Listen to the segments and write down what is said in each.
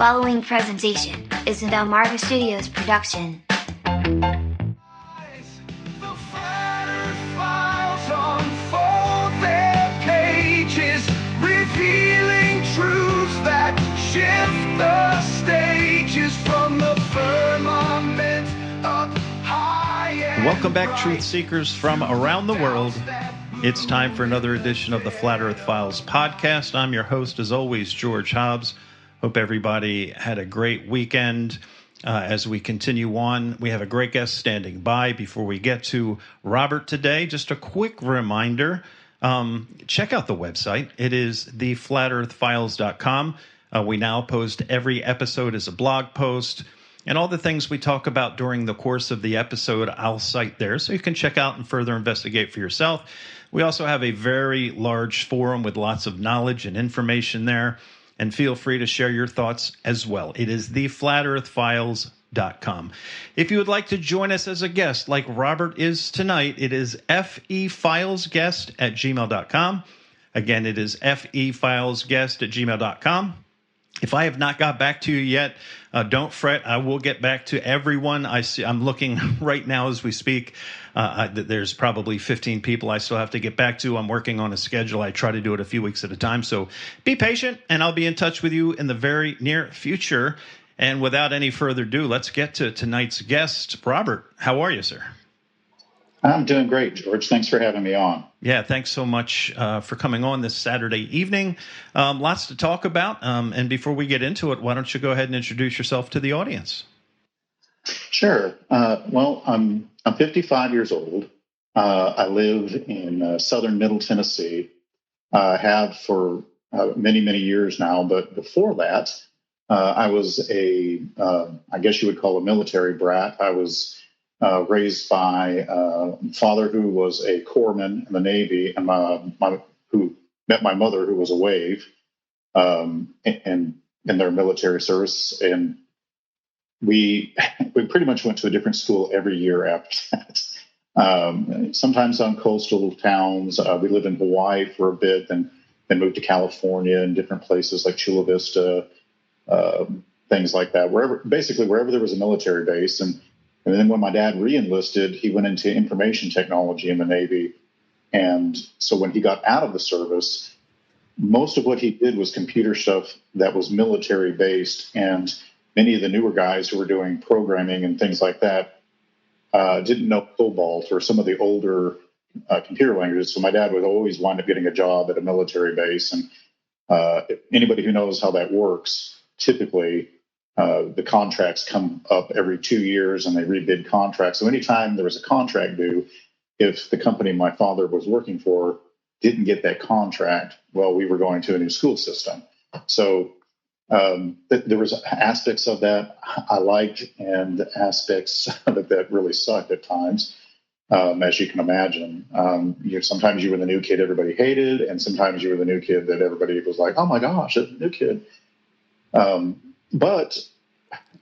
following presentation is an Delmarva Studios production. Revealing truths that shift the stages from the firmament up high. Welcome back, truth seekers from around the world. It's time for another edition of the Flat Earth Files podcast. I'm your host, as always, George Hobbs. Hope everybody had a great weekend. As we continue on, we have a great guest standing by. Before we get to Robert today, just a quick reminder. Check out the website. It is theflatearthfiles.com. We now post every episode as a blog post, and all the things we talk about during the course of the episode, I'll cite there, so you can check out and further investigate for yourself. We also have a very large forum with lots of knowledge and information there, and feel free to share your thoughts as well. It is theflatearthfiles.com. If you would like to join us as a guest, like Robert is tonight, it is fefilesguest@gmail.com. Again, it is fefilesguest@gmail.com. If I have not got back to you yet, don't fret. I will get back to everyone. I'm looking right now as we speak. There's probably 15 people I still have to get back to. I'm working on a schedule. I try to do it a few weeks at a time. So be patient, and I'll be in touch with you in the very near future. And without any further ado, let's get to tonight's guest. Robert, how are you, sir? I'm doing great, George. Thanks for having me on. Yeah, thanks so much for coming on this Saturday evening. Lots to talk about. And before we get into it, why don't you go ahead and introduce yourself to the audience? Sure. Well, I'm 55 years old. I live in southern Middle Tennessee. I have for many, many years now. But before that, I was I guess you would call a military brat. I was raised by a father who was a corpsman in the Navy, and who met my mother, who was a wave, and in their military service. And we pretty much went to a different school every year after that. Sometimes on coastal towns. We lived in Hawaii for a bit, then moved to California and different places like Chula Vista, things like that. Wherever there was a military base. And then when my dad re-enlisted, he went into information technology in the Navy. And so when he got out of the service, most of what he did was computer stuff that was military based. And many of the newer guys who were doing programming and things like that didn't know COBOL or some of the older computer languages. So my dad would always wind up getting a job at a military base. And anybody who knows how that works, typically, the contracts come up every 2 years and they rebid contracts. So anytime there was a contract due, if the company my father was working for didn't get that contract, well, we were going to a new school system. So there was aspects of that I liked and aspects of it that really sucked at times, as you can imagine. Sometimes you were the new kid everybody hated, and sometimes you were the new kid that everybody was like, oh my gosh, that's a new kid. But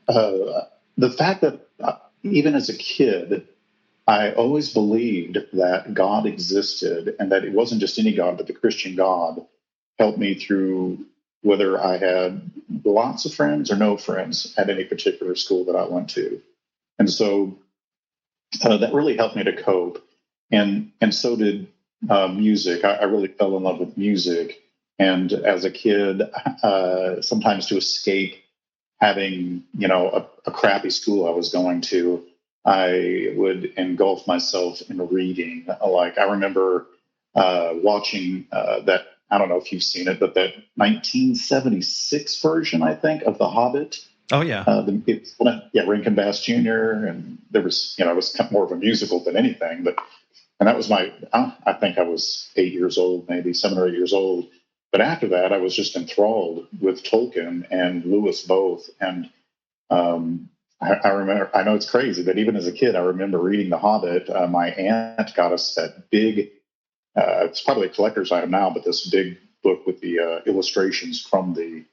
the fact that even as a kid, I always believed that God existed, and that it wasn't just any God, but the Christian God helped me through whether I had lots of friends or no friends at any particular school that I went to. And so that really helped me to cope. And so did music. I really fell in love with music. And as a kid, sometimes to escape having, a crappy school I was going to, I would engulf myself in reading. Like I remember watching that, I don't know if you've seen it, but that 1976 version, I think, of The Hobbit. Oh, yeah. Rankin Bass Jr. And there was, it was more of a musical than anything. And that was I think I was 8 years old, maybe 7 or 8 years old. But after that, I was just enthralled with Tolkien and Lewis both. And I remember, I know it's crazy, but even as a kid, I remember reading The Hobbit. My aunt got us that big, it's probably a collector's item now, but this big book with the illustrations from the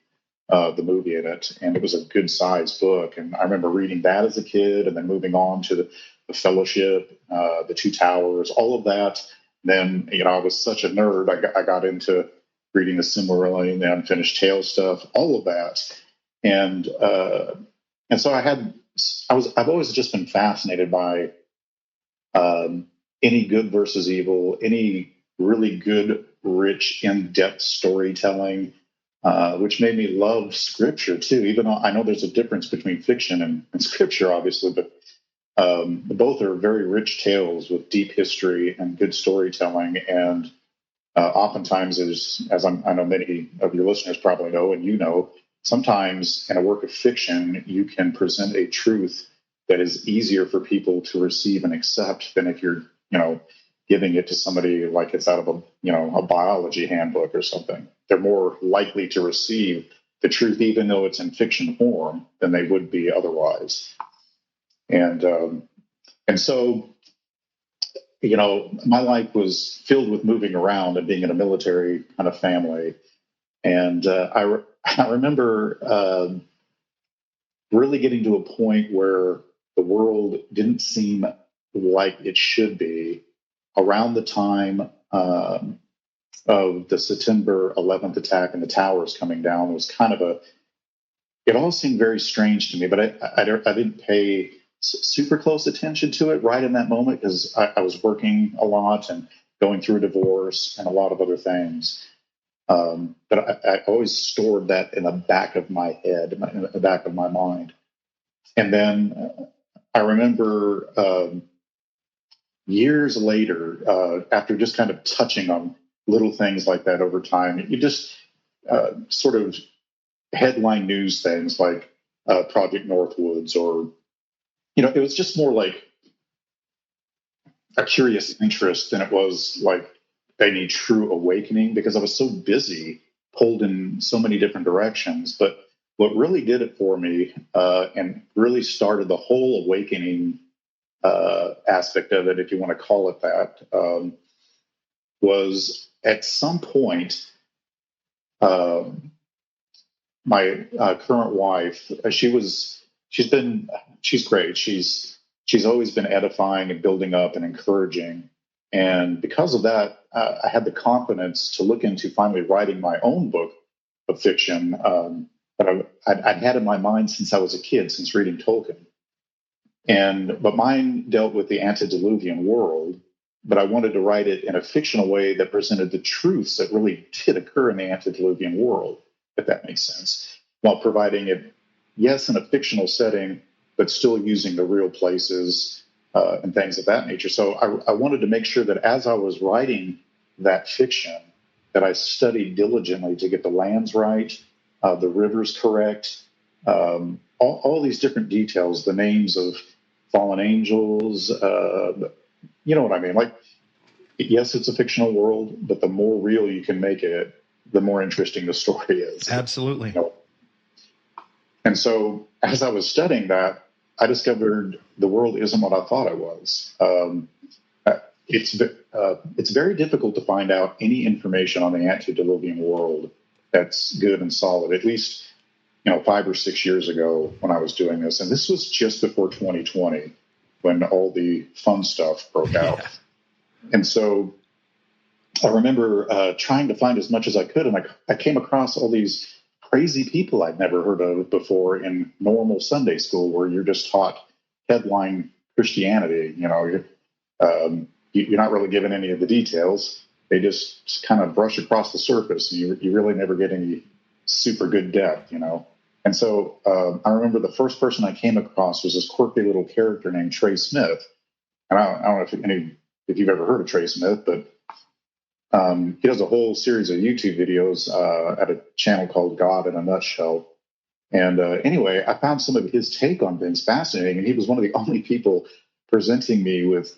movie in it. And it was a good sized book. And I remember reading that as a kid, and then moving on to the Fellowship, the Two Towers, all of that. Then, I was such a nerd. I got into reading the Silmarillion, the Unfinished Tale stuff, all of that. And so I've always just been fascinated by any good versus evil, any really good, rich, in-depth storytelling, which made me love scripture too. Even though I know there's a difference between fiction and scripture, obviously, but both are very rich tales with deep history and good storytelling. And oftentimes, I know many of your listeners probably know, and you know, sometimes in a work of fiction, you can present a truth that is easier for people to receive and accept than if you're, giving it to somebody like it's out of a biology handbook or something. They're more likely to receive the truth, even though it's in fiction form, than they would be otherwise. And so, my life was filled with moving around and being in a military kind of family. And I remember really getting to a point where the world didn't seem like it should be around the time of the September 11th attack and the towers coming down. Was kind of it all seemed very strange to me, but I didn't pay super close attention to it right in that moment because I was working a lot and going through a divorce and a lot of other things. But I always stored that in the back of my head, in the back of my mind. And then I remember years later, after just kind of touching on little things like that over time, you just sort of headline news things like Project Northwoods, or, it was just more like a curious interest than it was like any true awakening, because I was so busy, pulled in so many different directions. But what really did it for me and really started the whole awakening aspect of it, if you want to call it that, was at some point, my current wife, she's great. She's always been edifying and building up and encouraging. And because of that, I had the confidence to look into finally writing my own book of fiction that I'd had in my mind since I was a kid, since reading Tolkien. But mine dealt with the antediluvian world, but I wanted to write it in a fictional way that presented the truths that really did occur in the antediluvian world, if that makes sense, while providing it, yes, in a fictional setting, but still using the real places and things of that nature. So I wanted to make sure that as I was writing that fiction, that I studied diligently to get the lands right, the rivers correct, all these different details, the names of fallen angels, you know what I mean? Like, yes, it's a fictional world, but the more real you can make it, the more interesting the story is. Absolutely. And so as I was studying that, I discovered the world isn't what I thought it was. It's very difficult to find out any information on the antediluvian world that's good and solid, at least 5 or 6 years ago when I was doing this. And this was just before 2020, when all the fun stuff broke out. And so I remember trying to find as much as I could, and I came across all these crazy people I'd never heard of before in normal Sunday school, where you're just taught headline Christianity. You're not really given any of the details. They just kind of brush across the surface, and you really never get any super good depth, And so I remember the first person I came across was this quirky little character named Trey Smith. And I don't know if you've ever heard of Trey Smith, but he does a whole series of YouTube videos at a channel called God in a Nutshell. And anyway, I found some of his take on things fascinating, and he was one of the only people presenting me with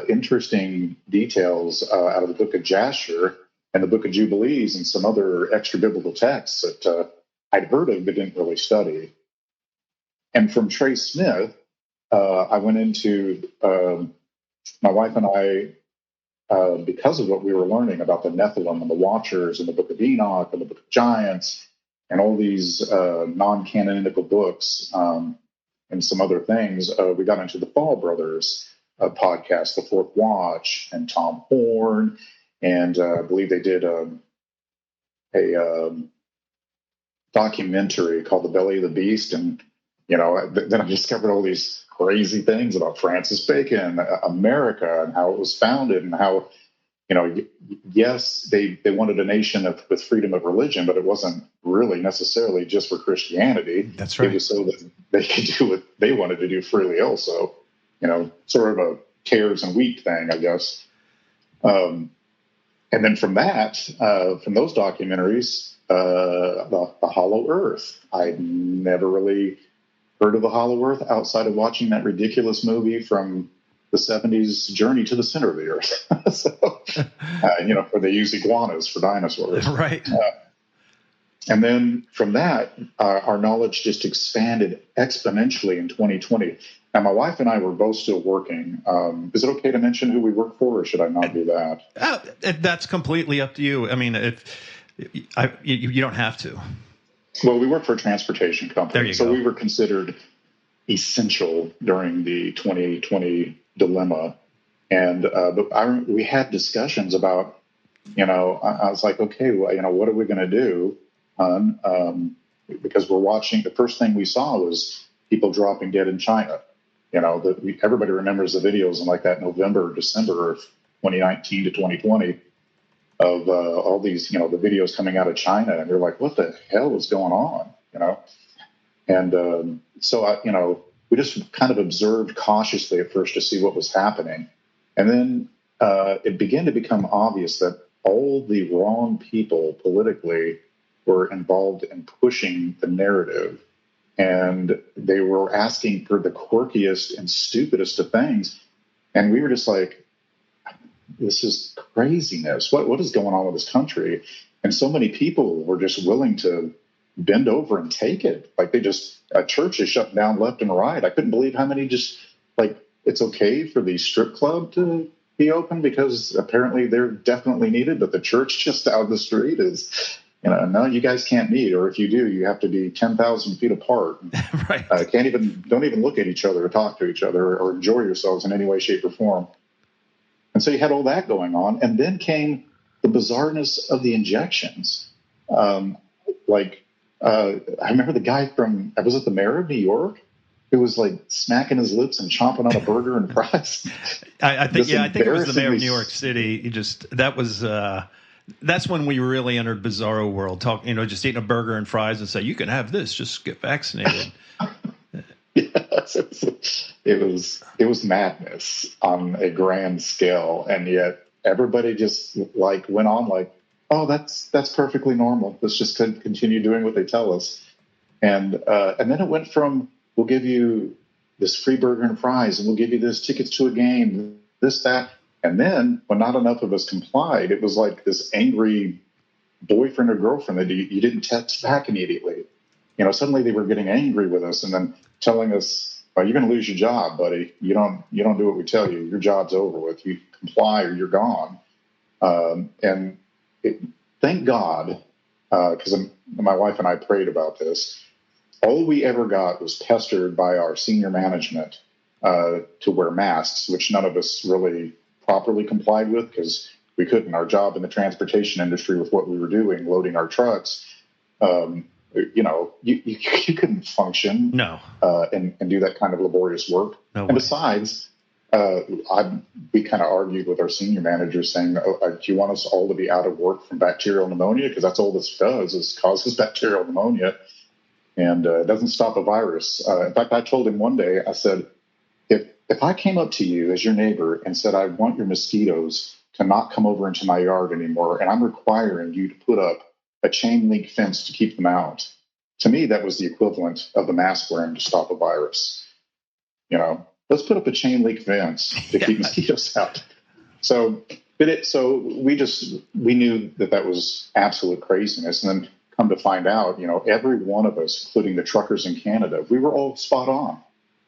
interesting details out of the book of Jasher and the book of Jubilees and some other extra biblical texts that I'd heard of but didn't really study. And from Trey Smith, I went into my wife and I, because of what we were learning about the Nephilim and the Watchers and the Book of Enoch and the Book of Giants and all these non-canonical books and some other things, we got into the Fall Brothers podcast, The Fourth Watch, and Tom Horn, and I believe they did documentary called The Belly of the Beast. And, then I discovered all these crazy things about Francis Bacon, America, and how it was founded, and how, yes, they wanted a nation with freedom of religion, but it wasn't really necessarily just for Christianity. That's right. It was so that they could do what they wanted to do freely also, sort of a tares and wheat thing, I guess. And then from those documentaries, the Hollow Earth, I'd never really heard of the Hollow Earth outside of watching that ridiculous movie from the 70s, Journey to the Center of the Earth. Where they use iguanas for dinosaurs. Right. And then from that, our knowledge just expanded exponentially in 2020. Now, my wife and I were both still working. Is it okay to mention who we work for, or should I not do that? That's completely up to you. I mean, you don't have to. Well, we work for a transportation company, so we were considered essential during the 2020 dilemma. And but we had discussions about, I was like, okay, well, what are we going to do? Because we're watching, the first thing we saw was people dropping dead in China. Everybody remembers the videos in like that November, December of 2019 to 2020 of all these, the videos coming out of China, and you're like, what the hell is going on? And so we just kind of observed cautiously at first to see what was happening. And then it began to become obvious that all the wrong people politically were involved in pushing the narrative. And they were asking for the quirkiest and stupidest of things. And we were just like, this is craziness. What is going on with this country? And so many people were just willing to bend over and take it. Like a church is shut down left and right. I couldn't believe how many just like, it's okay for the strip club to be open because apparently they're definitely needed, but the church just out the street is, no, you guys can't meet, or if you do, you have to be 10,000 feet apart. Right. Don't even look at each other or talk to each other or enjoy yourselves in any way, shape, or form. And so you had all that going on, and then came the bizarreness of the injections. I remember the guy was it the mayor of New York, who was like smacking his lips and chomping on a burger and fries. I think it was the mayor of New York City. That's when we really entered bizarro world. Just eating a burger and fries and say, you can have this, just get vaccinated. Yes, it was madness on a grand scale, and yet everybody just like went on like, oh, that's perfectly normal. Let's just continue doing what they tell us, and then it went from, we'll give you this free burger and fries, and we'll give you this tickets to a game, this, that. And then when not enough of us complied, it was like this angry boyfriend or girlfriend that you didn't text back immediately. Suddenly they were getting angry with us and then telling us, well, you're going to lose your job, buddy. You don't do what we tell you. Your job's over with. You comply or you're gone. Thank God, because my wife and I prayed about this. All we ever got was pestered by our senior management to wear masks, which none of us really properly complied with because we couldn't. Our job in the transportation industry with what we were doing, loading our trucks, you couldn't function and do that kind of laborious work. No and way. Besides, we kind of argued with our senior managers saying, do you want us all to be out of work from bacterial pneumonia? Because that's all this does, is causes bacterial pneumonia, and it doesn't stop a virus. In fact, I told him one day, I said, if I came up to you as your neighbor and said, I want your mosquitoes to not come over into my yard anymore, and I'm requiring you to put up a chain link fence to keep them out, to me, that was the equivalent of the mask wearing to stop a virus. Let's put up a chain link fence to keep mosquitoes out. So we knew that was absolute craziness. And then come to find out, every one of us, including the truckers in Canada, we were all spot on.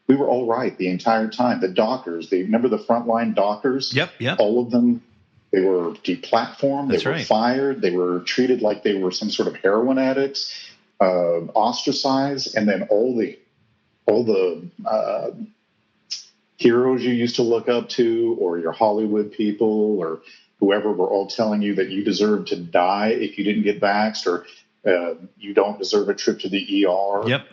We were all right the entire time. The doctors, remember the frontline doctors? Yep. All of them, they were deplatformed. They were fired. They were treated like they were some sort of heroin addicts, ostracized. And then all the heroes you used to look up to, or your Hollywood people, or whoever, were all telling you that you deserved to die if you didn't get vaxxed, or You don't deserve a trip to the ER. Yep.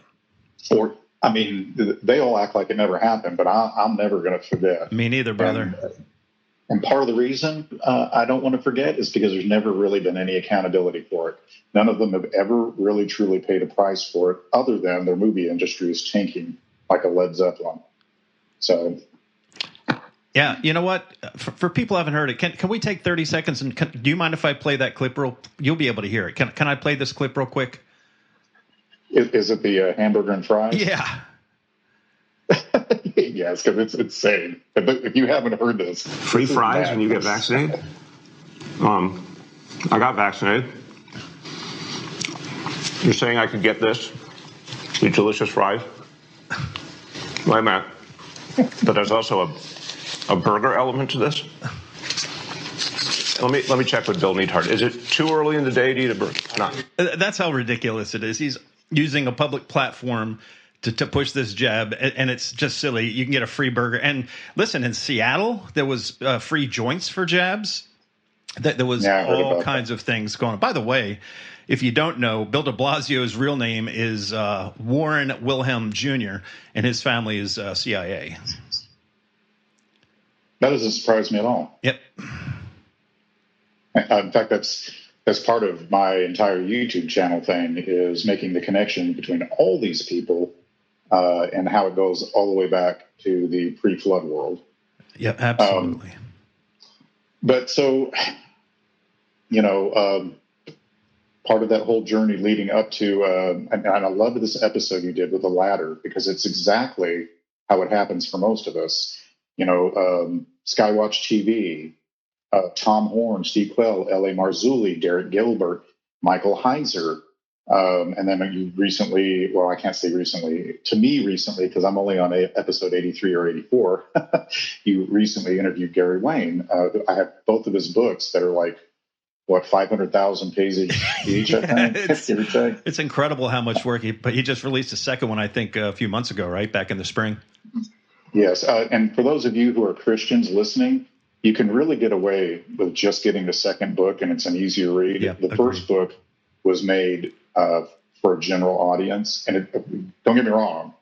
Or, I mean, they all act like it never happened, but I'm never going to forget. Me neither, brother. And part of the reason I don't want to forget is because there's never really been any accountability for it. None of them have ever really truly paid a price for it, other than their movie industry is tanking like a Led Zeppelin. So, yeah, you know what? For people who haven't heard it, can we take 30 seconds? And do you mind if I play that clip You'll be able to hear it. Can I play this clip real quick? Is it the hamburger and fries? Yeah. Yes, because it's insane. If you haven't heard this, free fries when you get vaccinated. I got vaccinated. You're saying I could get this? These delicious fries? Wait a minute. But there's also a burger element to this. Let me check with Bill Neathart. Is it too early in the day to eat a burger? Not. That's how ridiculous it is. He's using a public platform to push this jab, and it's just silly. You can get a free burger. And listen, in Seattle, there was free joints for jabs. There was all kinds of things going on. By the way, if you don't know, Bill de Blasio's real name is Warren Wilhelm Jr., and his family is CIA. That doesn't surprise me at all. Yep. In fact, that's part of my entire YouTube channel thing, is making the connection between all these people and how it goes all the way back to the pre-flood world. Yep, absolutely. But so, part of that whole journey leading up to, and I love this episode you did with the ladder, because it's exactly how it happens for most of us. Skywatch TV, Tom Horn, Steve Quell, L.A. Marzulli, Derek Gilbert, Michael Heiser. And then you recently, well, I can't say recently, to me recently, because I'm only on episode 83 or 84, you recently interviewed Gary Wayne. I have both of his books that are like, 500,000 pages each, I think? It's incredible how much work but he just released a second one, I think, a few months ago, right? Back in the spring. Yes. And for those of you who are Christians listening, you can really get away with just getting the second book, and it's an easier read. Yeah, the first book was made for a general audience, and don't get me wrong,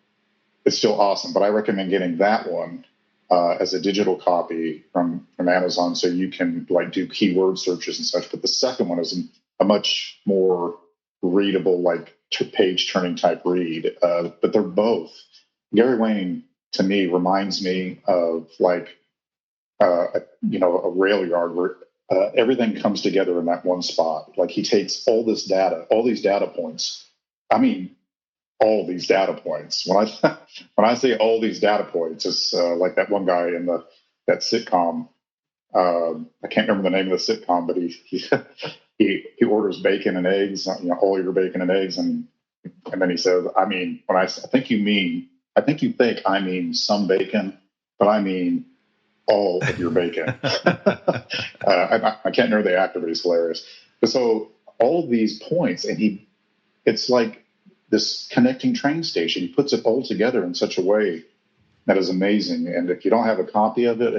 it's still awesome, but I recommend getting that one as a digital copy from Amazon, so you can do keyword searches and such. But the second one is a much more readable, page turning type read. But they're both. Gary Wayne, to me, reminds me of a rail yard where everything comes together in that one spot. Like, he takes all these data points. I mean, all these data points. When I say all these data points, it's like that one guy in that sitcom. I can't remember the name of the sitcom, but he orders bacon and eggs, all your bacon and eggs, and then he says, I mean I mean some bacon, but I mean all of your bacon. I can't remember the actor, but he's hilarious. But so all of these points, and it's like this connecting train station. He puts it all together in such a way that is amazing. And if you don't have a copy of it,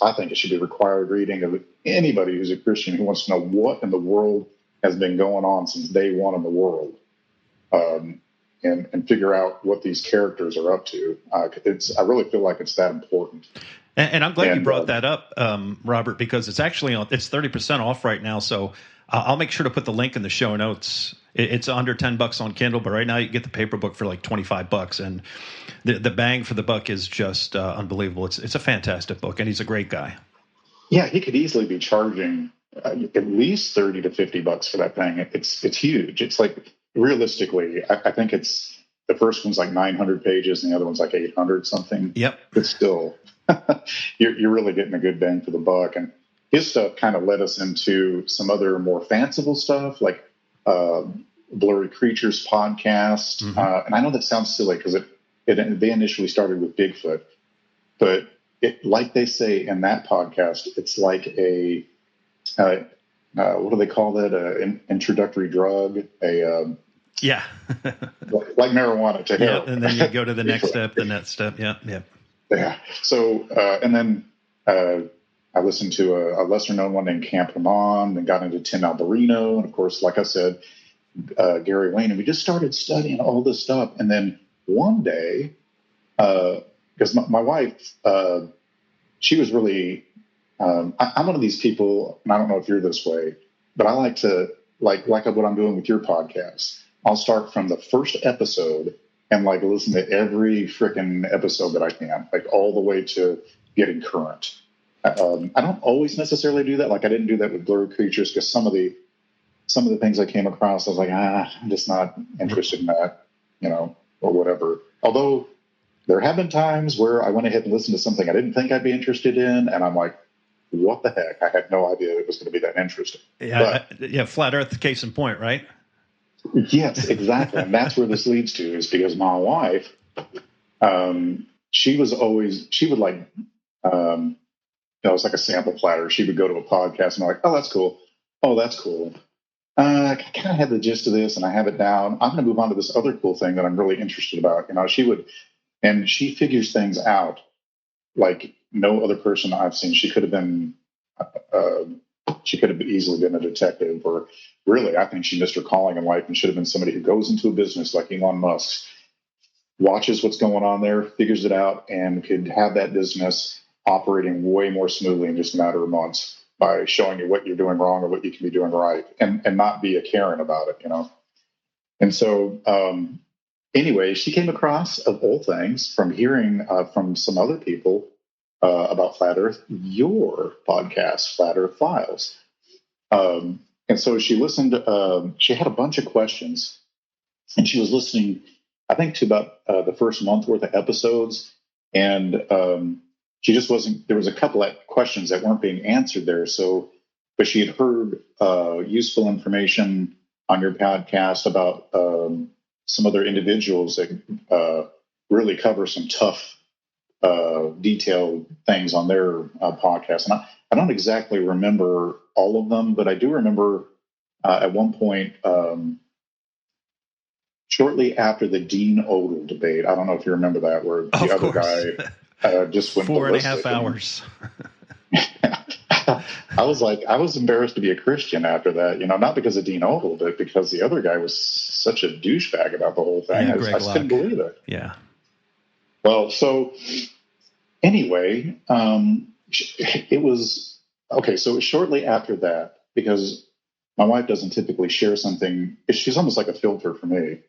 I think it should be required reading of anybody who's a Christian who wants to know what in the world has been going on since day one in the world, and figure out what these characters are up to. I really feel like it's that important. And I'm glad you brought that up, Robert, because it's actually it's 30% off right now. So I'll make sure to put the link in the show notes. It's under $10 on Kindle, but right now you can get the paper book for like $25, and the bang for the buck is just unbelievable. It's a fantastic book, and he's a great guy. Yeah, he could easily be charging at least $30 to $50 for that thing. It's huge. It's like, realistically, I think it's the first one's like 900 pages, and the other one's like 800 something. Yep. But still, you're really getting a good bang for the buck. And his stuff kind of led us into some other more fanciful stuff, like Blurry Creatures podcast. Mm-hmm. And I know that sounds silly because they initially started with Bigfoot, but like they say in that podcast, it's like a what do they call that? An introductory drug, yeah, like marijuana to heroin. Yeah, and then you go to the next step, the next step. Yeah, yeah, yeah. So and then I listened to a lesser known one named Camp Ramon, and got into Tim Alberino, and of course, like I said, Gary Wayne, and we just started studying all this stuff. And then one day, because my wife, she was really, I'm one of these people, and I don't know if you're this way, but I like to, like what I'm doing with your podcast. I'll start from the first episode and like listen to every freaking episode that I can, like all the way to getting current. I don't always necessarily do that. Like I didn't do that with Blurred Creatures because some of the things I came across, I was like, I'm just not interested in that, or whatever. Although there have been times where I went ahead and listened to something I didn't think I'd be interested in, and I'm like, what the heck? I had no idea it was going to be that interesting. Yeah, Flat Earth, case in point, right? Yes, exactly. And that's where this leads to, is because my wife, she would like, it's like a sample platter. She would go to a podcast and I'm like, oh, that's cool. Oh, that's cool. I kind of have the gist of this and I have it down. I'm going to move on to this other cool thing that I'm really interested about. She figures things out like no other person I've seen. She could have easily been a detective, or really, I think she missed her calling in life and should have been somebody who goes into a business like Elon Musk, watches what's going on there, figures it out, and could have that business operating way more smoothly in just a matter of months by showing you what you're doing wrong or what you can be doing right, and not be a Karen about it, And so, anyway, she came across, of all things, from hearing from some other people about Flat Earth, your podcast, Flat Earth Files. And so she listened, she had a bunch of questions, and she was listening, I think, to about the first month worth of episodes. And she just wasn't, there was a couple of questions that weren't being answered there. But she had heard useful information on your podcast about some other individuals that really cover some tough, detailed things on their podcast. And I don't exactly remember all of them, but I do remember at one point, shortly after the Dean Odell debate, I don't know if you remember that, where the other guy just went 4.5 hours. I was embarrassed to be a Christian after that, not because of Dean Odell, but because the other guy was such a douchebag about the whole thing. Yeah, I just couldn't believe it. Yeah. Well, so anyway, it was okay. So it was shortly after that, because my wife doesn't typically share something. She's almost like a filter for me,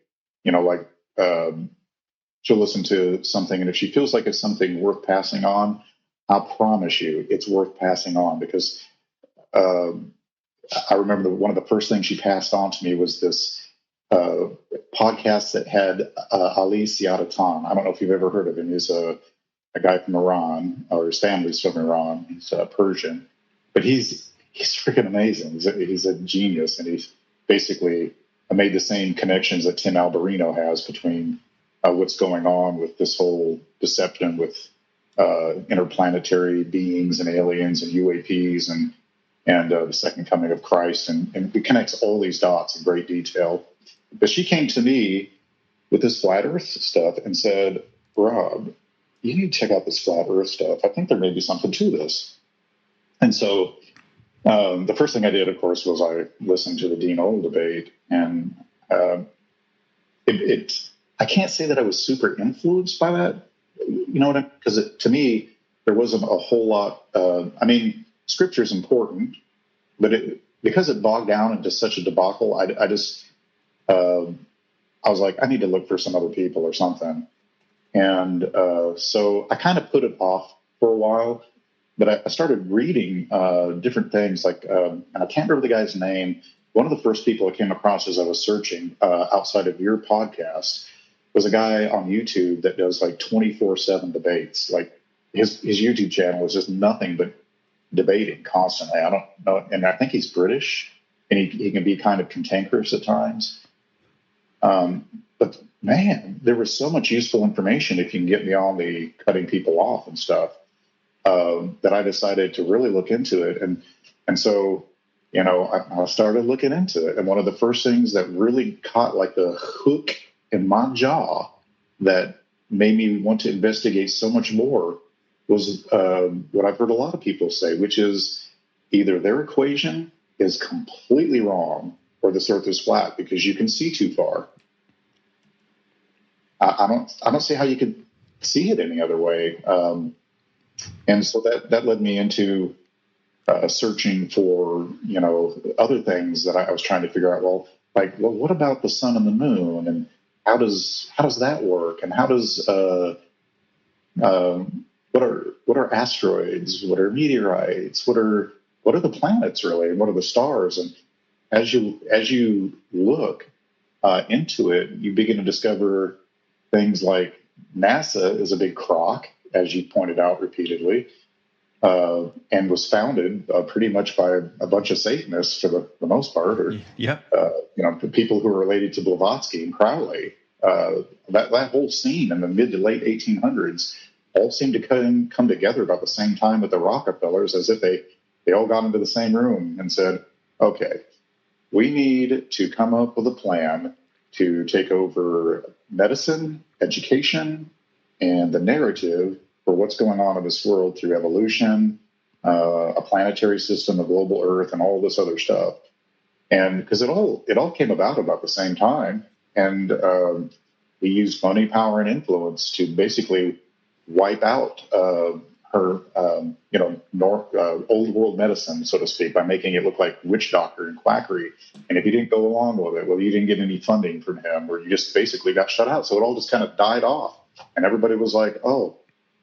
she'll listen to something, and if she feels like it's something worth passing on, I promise you it's worth passing on, because I remember one of the first things she passed on to me was this podcast that had Ali Siadatan. I don't know if you've ever heard of him. He's a guy from Iran, or his family's from Iran. He's Persian, but he's freaking amazing. He's a genius, and he's basically made the same connections that Tim Alberino has between what's going on with this whole deception with interplanetary beings and aliens and UAPs and the second coming of Christ, and it connects all these dots in great detail. But she came to me with this flat Earth stuff and said, "Rob, you need to check out this flat Earth stuff. I think there may be something to this." And so the first thing I did, of course, was I listened to the Dean Odell debate, and I can't say that I was super influenced by that, because to me, there wasn't a whole lot. Scripture is important, but because it bogged down into such a debacle, I was like, I need to look for some other people or something. And so I kind of put it off for a while, but I started reading different things, and I can't remember the guy's name. One of the first people I came across as I was searching outside of your podcast was a guy on YouTube that does like 24/7 debates. Like his YouTube channel is just nothing but debating constantly. I don't know. And I think he's British, and he can be kind of cantankerous at times. But man, there was so much useful information if you can get beyond the cutting people off and stuff, that I decided to really look into it. And so, I started looking into it. And one of the first things that really caught like a hook in my jaw that made me want to investigate so much more was what I've heard a lot of people say, which is either their equation is completely wrong, or this Earth is flat because you can see too far. I don't see how you could see it any other way. And so that led me into searching for, other things that I was trying to figure out. Well, what about the sun and the moon, and how does that work, and how does what are asteroids, what are meteorites, what are the planets really, and what are the stars? And as you look into it, you begin to discover things like NASA is a big crock, as you pointed out repeatedly, and was founded pretty much by a bunch of Satanists for the most part, or the people who are related to Blavatsky and Crowley. That whole scene in the mid to late 1800s all seemed to come together about the same time with the Rockefellers, as if they all got into the same room and said, okay, we need to come up with a plan to take over medicine, education, and the narrative for what's going on in this world through evolution, a planetary system, a global Earth, and all this other stuff. And because it all came about the same time, and we used money, power, and influence to basically wipe out her, old world medicine, so to speak, by making it look like witch doctor and quackery. And if you didn't go along with it, well, you didn't get any funding from him, or you just basically got shut out. So it all just kind of died off, and everybody was like, oh,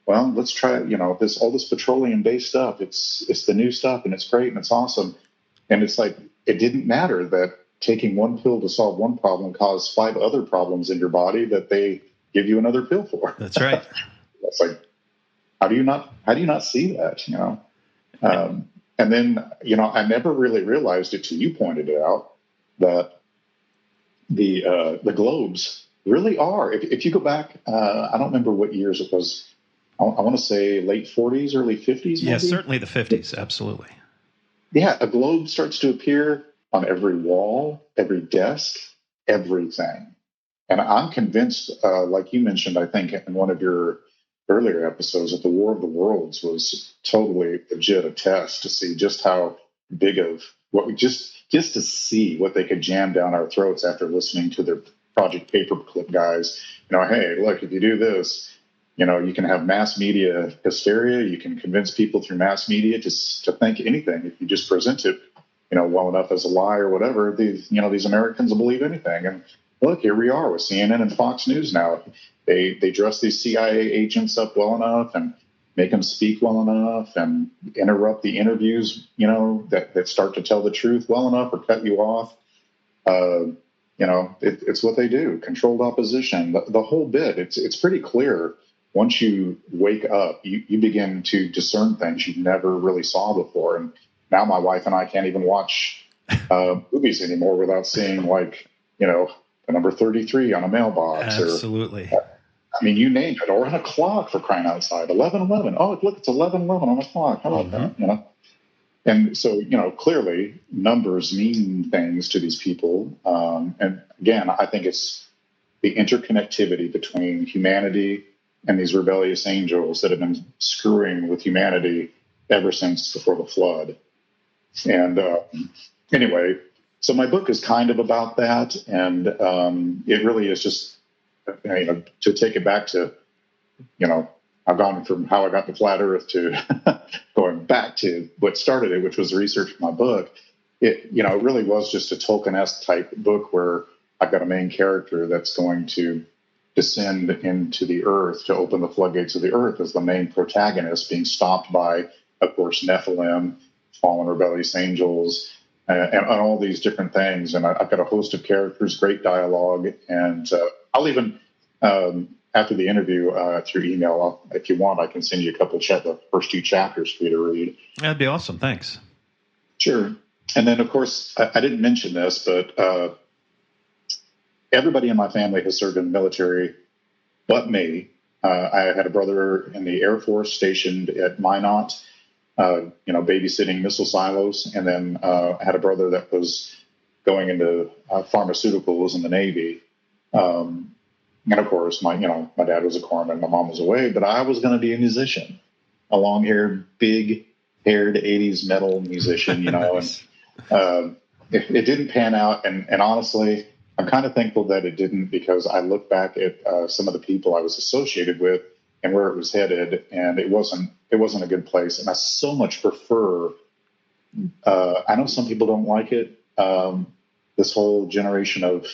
well, let's try, all this petroleum-based stuff. It's the new stuff, and it's great, and it's awesome. And it's like, it didn't matter that taking one pill to solve one problem caused 5 other problems in your body that they give you another pill for. That's right. It's like, how do you not see that? And then, I never really realized it till you pointed it out, that the globes really are. If you go back, I don't remember what years it was. I want to say late 40s, early 50s. Maybe? Yeah, certainly the 50s. Absolutely. Yeah, a globe starts to appear on every wall, every desk, everything. And I'm convinced, like you mentioned, I think in one of your earlier episodes, that the War of the Worlds was totally legit a test to see just how big of what we just to see what they could jam down our throats after listening to their Project Paperclip guys. Hey, look, if you do this, you can have mass media hysteria. You can convince people through mass media to think anything. If you just present it, well enough as a lie or whatever, these Americans will believe anything. And look, here we are with CNN and Fox News now. They dress these CIA agents up well enough and make them speak well enough and interrupt the interviews, that start to tell the truth well enough or cut you off. It's what they do. Controlled opposition, the whole bit. It's pretty clear. Once you wake up, you begin to discern things you never really saw before. And now my wife and I can't even watch movies anymore without seeing, the number 33 on a mailbox. Absolutely. You name it. Or on a clock, for crying outside. 11:11. Oh, look, it's 11:11 on the clock. How about that? And so, clearly numbers mean things to these people. And again, I think it's the interconnectivity between humanity and these rebellious angels that have been screwing with humanity ever since before the flood. And anyway, so my book is kind of about that. And it really is just, to take it back to, I've gone from how I got to flat Earth to going back to what started it, which was the research for my book. It really was just a Tolkien-esque type book where I've got a main character that's going to descend into the earth to open the floodgates of the earth as the main protagonist, being stopped by, of course, Nephilim, fallen rebellious angels, and all these different things. And I've got a host of characters, great dialogue, and I'll even, after the interview, through email, if you want, I can send you a couple of the first 2 chapters for you to read. That'd be awesome. Thanks. Sure. And then, of course, I didn't mention this, but everybody in my family has served in the military but me. I had a brother in the Air Force stationed at Minot, babysitting missile silos. And then I had a brother that was going into pharmaceuticals in the Navy. And of course, my dad was a corpsman, my mom was away, but I was going to be a musician, a long-haired, big-haired 80s metal musician, Nice. and it didn't pan out. And honestly, I'm kind of thankful that it didn't, because I look back at some of the people I was associated with and where it was headed, and it wasn't a good place. And I so much prefer. I know some people don't like it. This whole generation of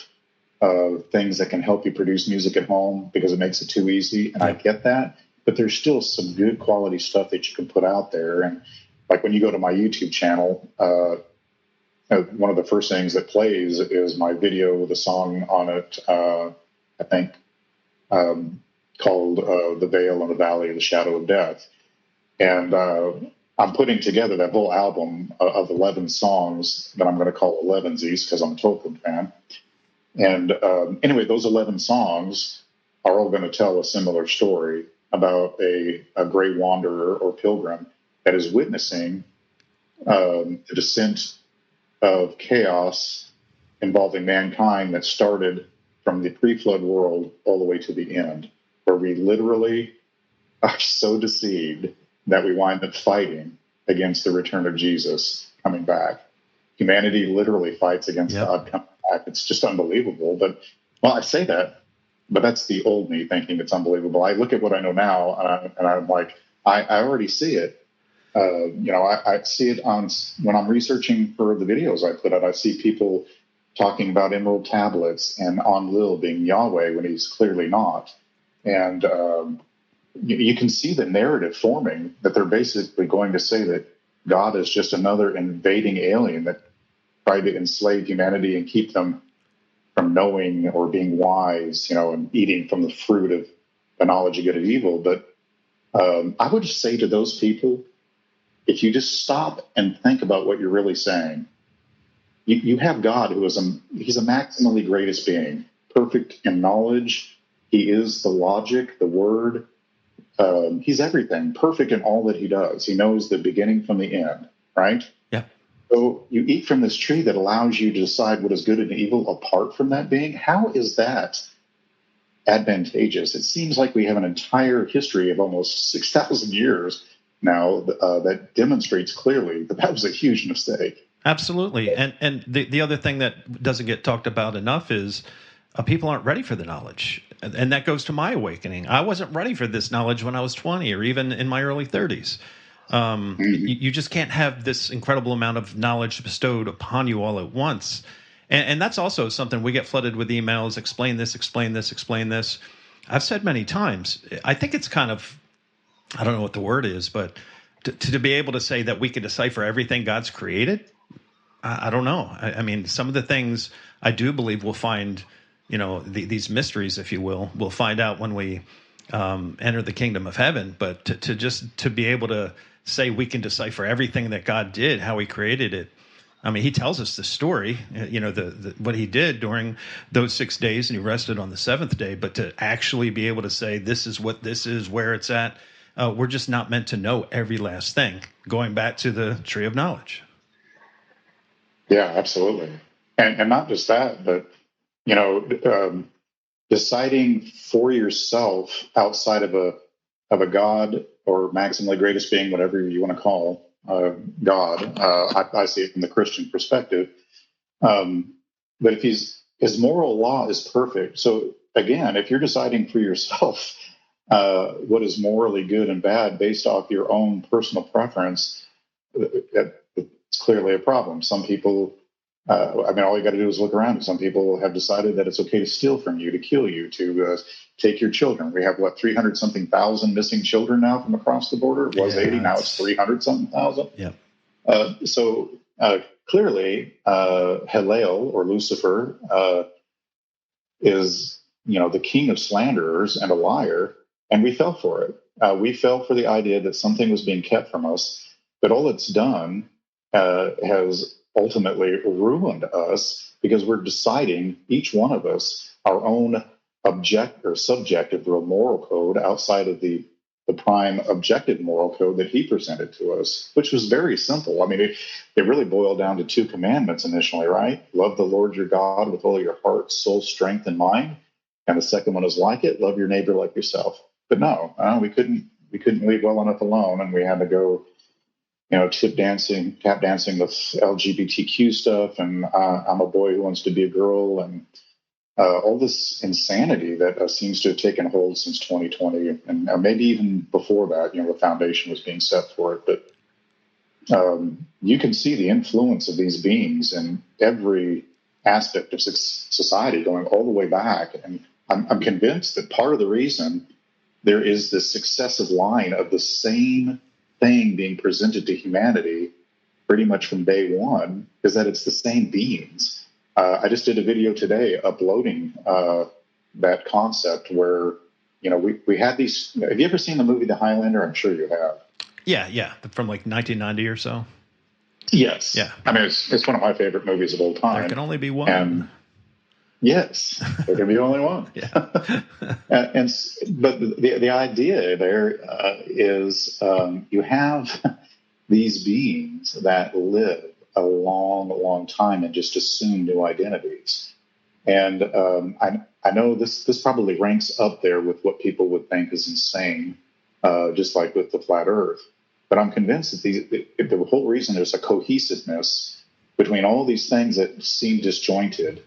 things that can help you produce music at home because it makes it too easy, and I get that. But there's still some good quality stuff that you can put out there. And like when you go to my YouTube channel, one of the first things that plays is my video with a song on it, I think, called The Veil in the Valley of the Shadow of Death. And I'm putting together that whole album of 11 songs that I'm going to call 11sies because I'm a Tolkien fan. And anyway, those 11 songs are all going to tell a similar story about a gray wanderer or pilgrim that is witnessing the descent of chaos involving mankind that started from the pre-flood world all the way to the end, where we literally are so deceived that we wind up fighting against the return of Jesus coming back. Humanity literally fights against God coming back. It's just unbelievable. But, well, I say that, but that's the old me thinking it's unbelievable. I look at what I know now, and I'm like, I already see it. I see it when I'm researching for the videos I put out. I see people talking about emerald tablets and Enlil being Yahweh when he's clearly not. And you can see the narrative forming that they're basically going to say that God is just another invading alien that tried to enslave humanity and keep them from knowing or being wise, and eating from the fruit of the knowledge of good and evil. But I would just say to those people, if you just stop and think about what you're really saying, you have God who is he's a maximally greatest being, perfect in knowledge. He is the logic, the word. He's everything, perfect in all that he does. He knows the beginning from the end, right? Yeah. So you eat from this tree that allows you to decide what is good and evil apart from that being. How is that advantageous? It seems like we have an entire history of almost 6,000 years now that demonstrates clearly that was a huge mistake. Absolutely. And the other thing that doesn't get talked about enough is people aren't ready for the knowledge. And that goes to my awakening. I wasn't ready for this knowledge when I was 20 or even in my early 30s. You just can't have this incredible amount of knowledge bestowed upon you all at once. And that's also something we get flooded with emails, explain this, explain this, explain this. I've said many times, I think it's kind of, I don't know what the word is, but to be able to say that we can decipher everything God's created, I don't know. I mean, some of the things I do believe we'll find, these mysteries, if you will, we'll find out when we enter the kingdom of heaven. But to be able to say we can decipher everything that God did, how he created it. I mean, he tells us the story, what he did during those 6 days, and he rested on the seventh day. But to actually be able to say, this is what this is, where it's at, we're just not meant to know every last thing, going back to the tree of knowledge. Yeah, absolutely. And not just that, but, deciding for yourself outside of a God or maximally greatest being, whatever you want to call God. I see it from the Christian perspective. But if his moral law is perfect. So again, if you're deciding for yourself what is morally good and bad based off your own personal preference, it's clearly a problem. Some people, all you got to do is look around. Some people have decided that it's okay to steal from you, to kill you, to take your children. We have 300-something thousand missing children now from across the border. It was 80, now it's 300-something thousand. Yeah. So clearly, Hillel or Lucifer is the king of slanderers and a liar, and we fell for it. We fell for the idea that something was being kept from us, but all it's done has ultimately ruined us, because we're deciding, each one of us, our own subjective or moral code outside of the prime objective moral code that he presented to us, which was very simple. I mean, it really boiled down to 2 commandments initially, right? Love the Lord your God with all your heart, soul, strength, and mind. And the second one is like it, love your neighbor like yourself. But no, we couldn't leave well enough alone, and we had to go tap dancing with LGBTQ stuff, and I'm a boy who wants to be a girl, and all this insanity that seems to have taken hold since 2020, and maybe even before that. The foundation was being set for it, but you can see the influence of these beings in every aspect of society, going all the way back. And I'm convinced that part of the reason there is this successive line of the same thing being presented to humanity pretty much from day one is that it's the same beings. I just did a video today uploading that concept where, we had these. Have you ever seen the movie The Highlander? I'm sure you have. Yeah. From like 1990 or so. Yes. Yeah. I mean, it's one of my favorite movies of all time. There can only be one. And yes, there can be only one. Yeah. But the idea there is you have these beings that live a long, long time and just assume new identities. And I know this probably ranks up there with what people would think is insane, just like with the flat Earth. But I'm convinced that the whole reason there's a cohesiveness between all these things that seem disjointed,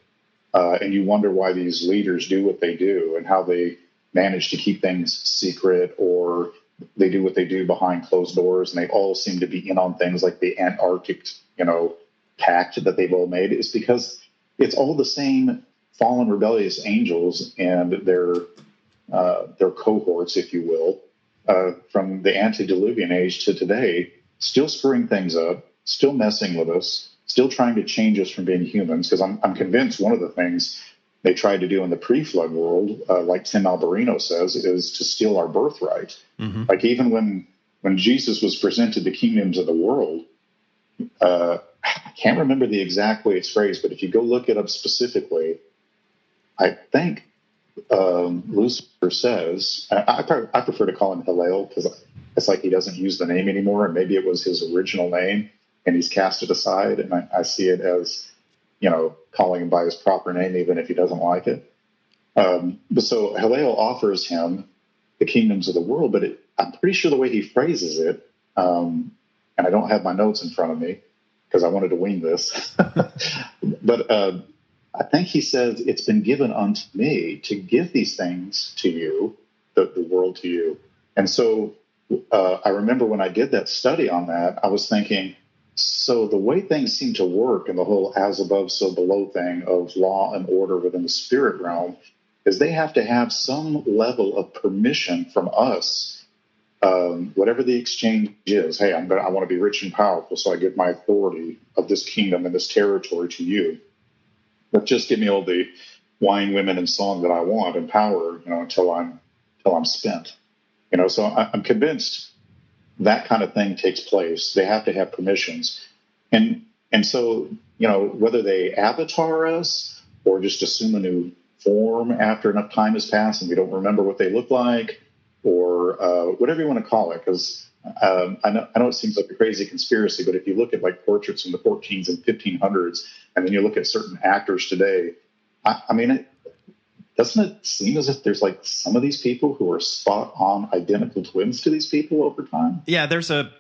and you wonder why these leaders do what they do and how they manage to keep things secret, or they do what they do behind closed doors, and they all seem to be in on things like the Antarctic, pact that they've all made, is because it's all the same fallen rebellious angels and their cohorts, if you will, from the antediluvian age to today, still screwing things up, still messing with us, still trying to change us from being humans. Because I'm convinced one of the things they tried to do in the pre-flood world, like Tim Alberino says, is to steal our birthright. Mm-hmm. Like even when Jesus was presented the kingdoms of the world, I can't remember the exact way it's phrased, but if you go look it up specifically, I think Lucifer says, I prefer to call him Hillel because it's like he doesn't use the name anymore, and maybe it was his original name and he's cast it aside, and I see it as, calling him by his proper name even if he doesn't like it. But so Hillel offers him the kingdoms of the world, but I'm pretty sure the way he phrases it, and I don't have my notes in front of me because I wanted to wing this, but I think he says, it's been given unto me to give these things to you, the world to you. And so I remember when I did that study on that, I was thinking, so the way things seem to work in the whole as above, so below thing of law and order within the spirit realm is they have to have some level of permission from us, whatever the exchange is. Hey, I want to be rich and powerful, so I give my authority of this kingdom and this territory to you. But just give me all the wine, women, and song that I want, and power, until I'm spent. So I'm convinced that kind of thing takes place. They have to have permissions, and so whether they avatar us or just assume a new form after enough time has passed and we don't remember what they look like, or whatever you want to call it, because I know it seems like a crazy conspiracy, but if you look at like portraits from the 1400s and 1500s, and then you look at certain actors today, I mean, doesn't it seem as if there's like some of these people who are spot on identical twins to these people over time? Yeah, there's a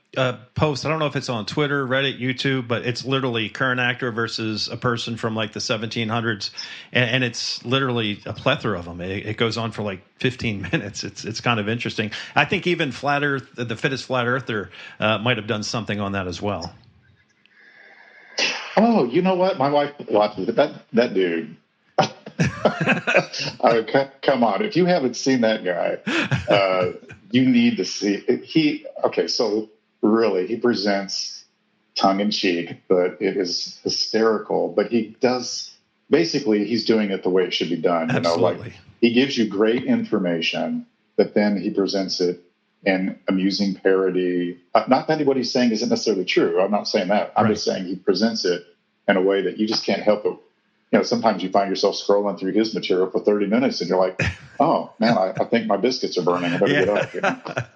post. I don't know if it's on Twitter, Reddit, YouTube, but it's literally current actor versus a person from like the 1700s, and it's literally a plethora of them. It goes on for like 15 minutes. It's kind of interesting. I think even Flat Earth, the fittest flat earther, might have done something on that as well. Oh, you know what? My wife watches that dude. Come on, if you haven't seen that guy, you need to see it. So really he presents tongue-in-cheek, but it is hysterical. But he does, basically he's doing it the way it should be done. Absolutely. He gives you great information, but then he presents it in amusing parody. Not that what he's saying isn't necessarily true. I'm not saying that. I'm just saying he presents it in a way that you just can't help it. Sometimes you find yourself scrolling through his material for 30 minutes and you're like, oh, man, I think my biscuits are burning. I better get up.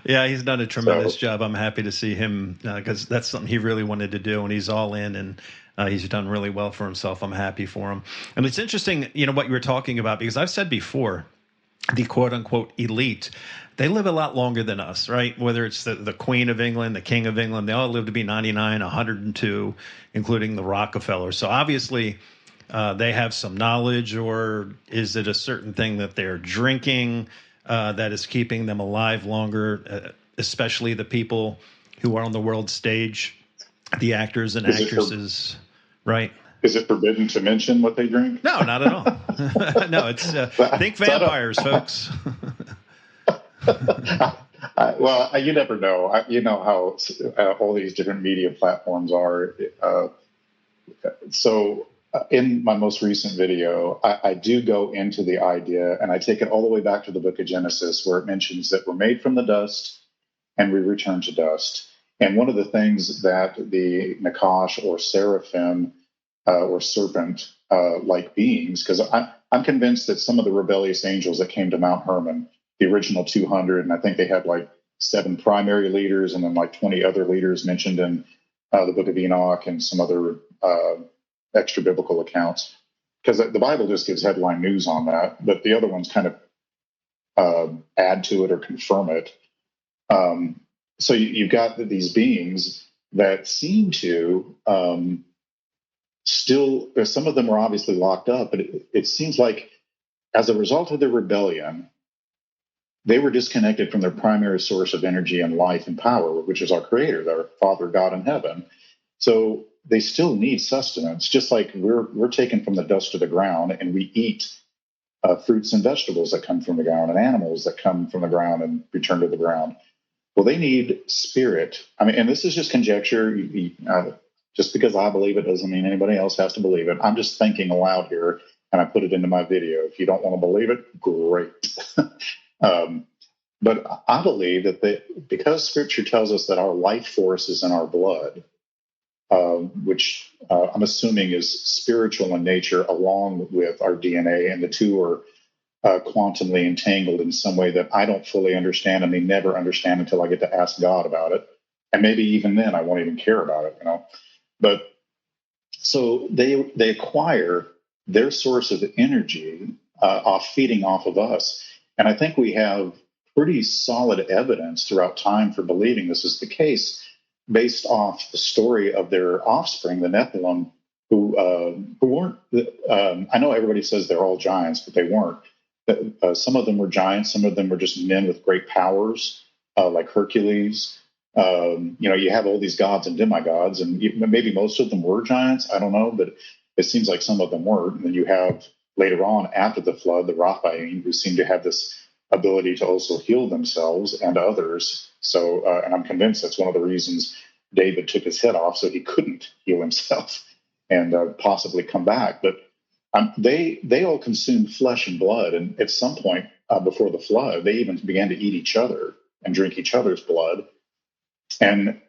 Yeah, he's done a tremendous job. I'm happy to see him because that's something he really wanted to do, and he's all in, and he's done really well for himself. I'm happy for him. And it's interesting, what you were talking about, because I've said before, the quote unquote elite, they live a lot longer than us, right? Whether it's the Queen of England, the King of England, they all live to be 99, 102, including the Rockefellers. So obviously they have some knowledge, or is it a certain thing that they're drinking that is keeping them alive longer, especially the people who are on the world stage, the actors and actresses, right? Is it forbidden to mention what they drink? No, not at all. No, it's think vampires, folks. Well, you never know. You know how all these different media platforms are. So in my most recent video, I do go into the idea, and I take it all the way back to the book of Genesis, where it mentions that we're made from the dust and we return to dust. And one of the things that the Nakash or seraphim or serpent like beings, because I'm convinced that some of the rebellious angels that came to Mount Hermon, the original 200, and I think they had like 7 primary leaders and then like 20 other leaders mentioned in the book of Enoch and some other extra biblical accounts, because the Bible just gives headline news on that, but the other ones kind of add to it or confirm it. So you've got these beings that seem to still, some of them are obviously locked up, but it seems like as a result of their rebellion, they were disconnected from their primary source of energy and life and power, which is our Creator, our Father God in heaven. So they still need sustenance, just like we're taken from the dust of the ground and we eat fruits and vegetables that come from the ground and animals that come from the ground and return to the ground. Well, they need spirit. I mean, and this is just conjecture. Just because I believe it doesn't mean anybody else has to believe it. I'm just thinking aloud here, and I put it into my video. If you don't want to believe it, great. But I believe that because Scripture tells us that our life force is in our blood, which I'm assuming is spiritual in nature, along with our DNA, and the two are quantumly entangled in some way that I don't fully understand and may never understand until I get to ask God about it. And maybe even then I won't even care about it, But so they acquire their source of energy feeding off of us. And I think we have pretty solid evidence throughout time for believing this is the case, based off the story of their offspring, the Nephilim, who weren't. I know everybody says they're all giants, but they weren't. Some of them were giants. Some of them were just men with great powers, like Hercules. You have all these gods and demigods, and maybe most of them were giants. I don't know, but it seems like some of them were. And then you have later on, after the flood, the Raphaim, who seem to have this ability to also heal themselves and others. So, and I'm convinced that's one of the reasons David took his head off, so he couldn't heal himself and possibly come back. But they all consumed flesh and blood, and at some point before the flood, they even began to eat each other and drink each other's blood. And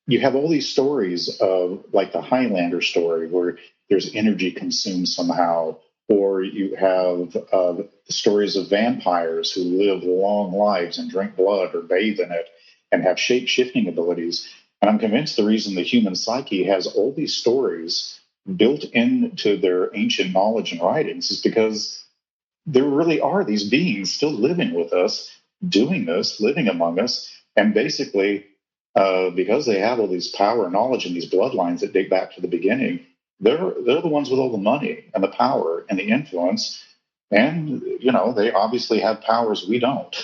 you have all these stories of, like the Highlander story, where there's energy consumed somehow, or you have the stories of vampires who live long lives and drink blood or bathe in it and have shape-shifting abilities. And I'm convinced the reason the human psyche has all these stories built into their ancient knowledge and writings is because there really are these beings still living with us, doing this, living among us, and basically because they have all these power and knowledge and these bloodlines that date back to the beginning, they're the ones with all the money and the power and the influence. And, they obviously have powers we don't.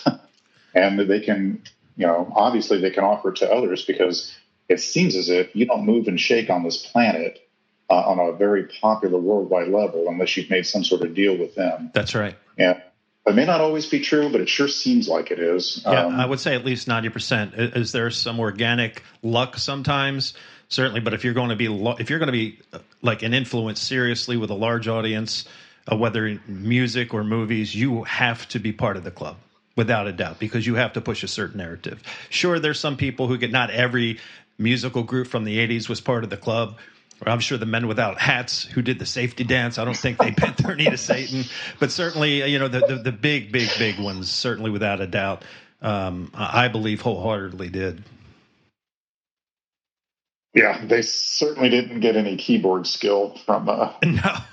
And they can, obviously they can offer it to others, because it seems as if you don't move and shake on this planet on a very popular worldwide level unless you've made some sort of deal with them. That's right. Yeah. It may not always be true, but it sure seems like it is. Yeah, I would say at least 90%. Is there some organic luck sometimes? Certainly, but if you're going to be like an influence seriously with a large audience, whether in music or movies, you have to be part of the club, without a doubt, because you have to push a certain narrative. Sure, there's some people who not every musical group from the 80s was part of the club. I'm sure the Men Without Hats who did the safety dance, I don't think they bent their knee to Satan. But certainly, the big ones, certainly without a doubt, I believe wholeheartedly did. Yeah, they certainly didn't get any keyboard skill from No.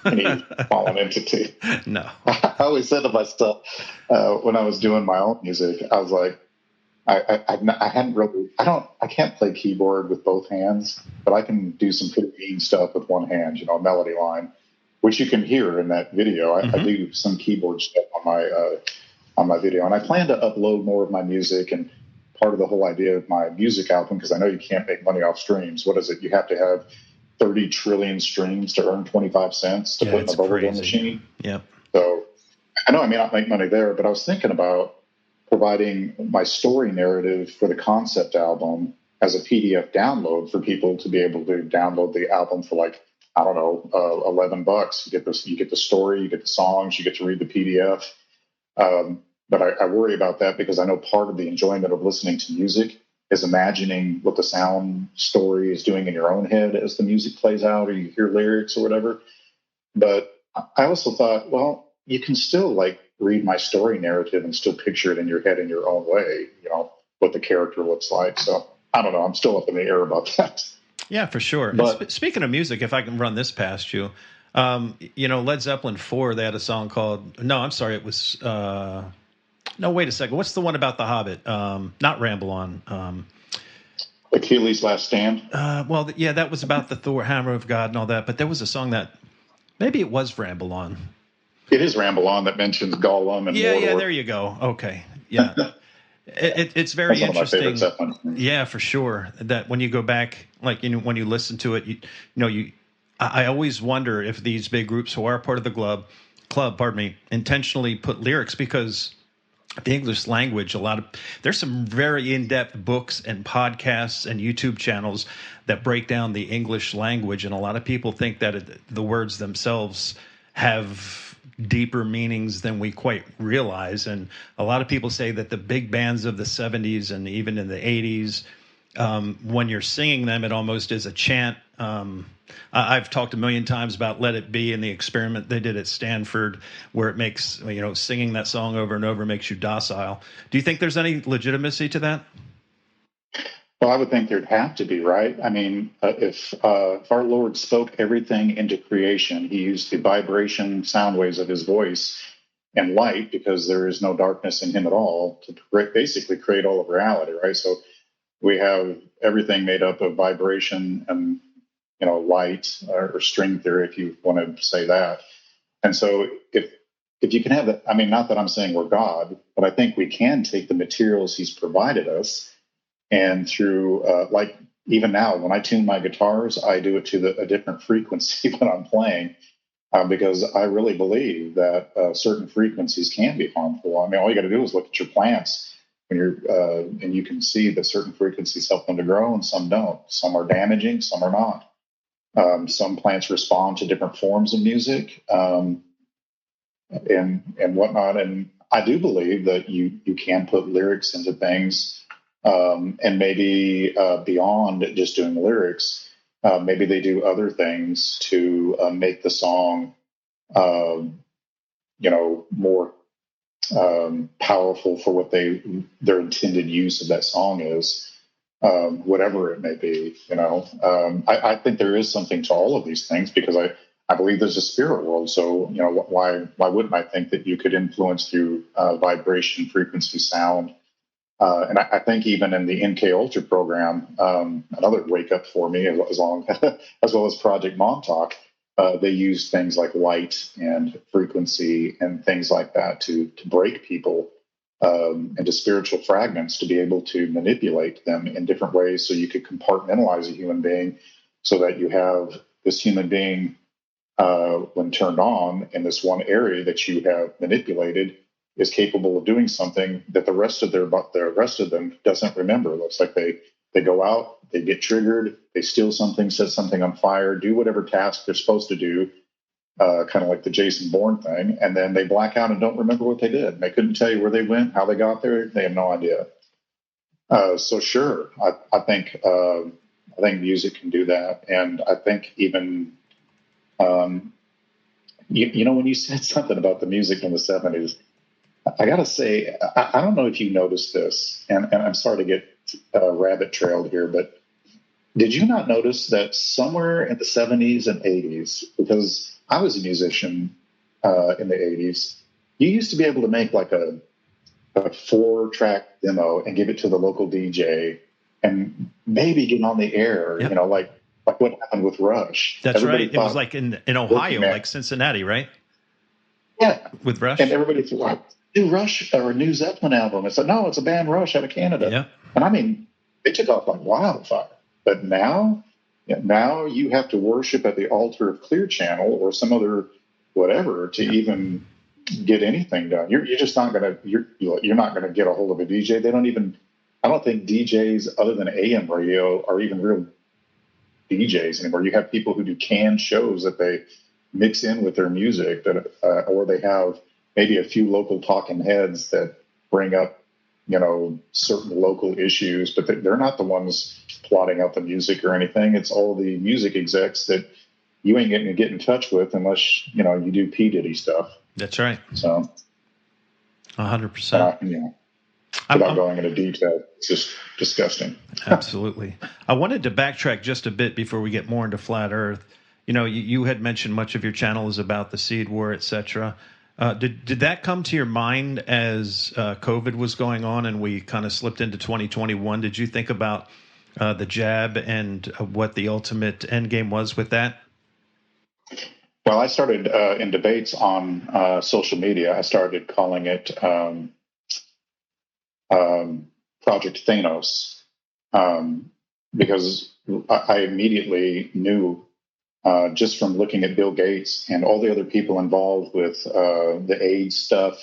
any fallen entity. No. I always said to myself when I was doing my own music, I was like, I hadn't really, I can't play keyboard with both hands, but I can do some pretty mean stuff with one hand, a melody line, which you can hear in that video. I do some keyboard stuff on my video, and I plan to upload more of my music. And part of the whole idea of my music album, because I know you can't make money off streams. What is it? You have to have 30 trillion streams to earn 25 cents to put in a bubblegum machine. Yep. So I know I may not make money there, but I was thinking about providing my story narrative for the concept album as a PDF download for people to be able to download the album for like, I don't know, $11. You get the story, you get the songs, you get to read the PDF. But I worry about that because I know part of the enjoyment of listening to music is imagining what the sound story is doing in your own head as the music plays out or you hear lyrics or whatever. But I also thought, well, you can still like read my story narrative and still picture it in your head in your own way, what the character looks like. So I don't know. I'm still up in the air about that. Yeah, for sure. But speaking of music, if I can run this past you, Led Zeppelin 4, they had a song called, no, I'm sorry. It was, no, wait a second. What's the one about the Hobbit? Not Ramble On. Achilles' Last Stand. That was about the Thor, Hammer of God and all that. But there was a song that maybe it was Ramble On. It is Ramble On that mentions Gollum and Mordor. Yeah, there you go. Okay, yeah. It's very interesting. Yeah, for sure. That when you go back, like when you listen to it, I always wonder if these big groups who are part of the club, intentionally put lyrics because the English language. There's some very in-depth books and podcasts and YouTube channels that break down the English language, and a lot of people think that the words themselves have deeper meanings than we quite realize. And a lot of people say that the big bands of the 70s and even in the 80s, when you're singing them, it almost is a chant. I've talked a million times about Let It Be and the experiment they did at Stanford, where it makes, singing that song over and over makes you docile. Do you think there's any legitimacy to that? Well, I would think there'd have to be, right? I mean, if our Lord spoke everything into creation, he used the vibration sound waves of his voice and light, because there is no darkness in him at all, to basically create all of reality, right? So we have everything made up of vibration and, light or string theory, if you want to say that. And so if you can have that, I mean, not that I'm saying we're God, but I think we can take the materials he's provided us. And through, like even now, when I tune my guitars, I do it to a different frequency when I'm playing, because I really believe that certain frequencies can be harmful. I mean, all you got to do is look at your plants when and you can see that certain frequencies help them to grow and some don't. Some are damaging, some are not. Some plants respond to different forms of music and whatnot. And I do believe that you can put lyrics into things. And maybe beyond just doing lyrics, maybe they do other things to make the song, more powerful for what their intended use of that song is, whatever it may be. I think there is something to all of these things because I believe there's a spirit world. So why wouldn't I think that you could influence through vibration, frequency, sound? And I think even in the MK Ultra program, another wake up for me, as well as Project Montauk, they use things like light and frequency and things like that to break people into spiritual fragments, to be able to manipulate them in different ways, so you could compartmentalize a human being, so that you have this human being when turned on in this one area that you have manipulated, is capable of doing something that the rest of them doesn't remember. It looks like they go out, they get triggered, they steal something, set something on fire, do whatever task they're supposed to do, kind of like the Jason Bourne thing, and then they black out and don't remember what they did. They couldn't tell you where they went, how they got there. They have no idea. So sure, I think music can do that, and I think even when you said something about the music in the 70s. I got to say, I don't know if you noticed this, and I'm sorry to get rabbit trailed here, but did you not notice that somewhere in the 70s and 80s, because I was a musician in the 80s, you used to be able to make like a 4-track demo and give it to the local DJ and maybe get on the air, Yep. like what happened with Rush. That's Everybody right. It was thought, like in Ohio, like Cincinnati, right? yeah. With Rush. And everybody thought, wow, new Rush or a new Zeppelin album. It's like, no, it's a band Rush out of Canada. Yeah. And I mean, it took off like wildfire. But now you have to worship at the altar of Clear Channel or some other whatever to even get anything done. You're just not gonna you're not gonna get a hold of a DJ. I don't think DJs other than AM radio are even real DJs anymore. You have people who do canned shows that they mix in with their music, that or they have maybe a few local talking heads that bring up certain local issues, but they're not the ones plotting out the music or anything. It's all the music execs that you ain't getting to get in touch with unless you do P Diddy stuff. That's right. So 100%. Without going into detail, it's just disgusting. Absolutely. I wanted to backtrack just a bit before we get more into Flat Earth. You had mentioned much of your channel is about the seed war, etc. Did that come to your mind as COVID was going on and we kind of slipped into 2021? Did you think about the jab and what the ultimate end game was with that? Well, I started in debates on social media. I started calling it Project Thanos because I immediately knew just from looking at Bill Gates and all the other people involved with the AIDS stuff,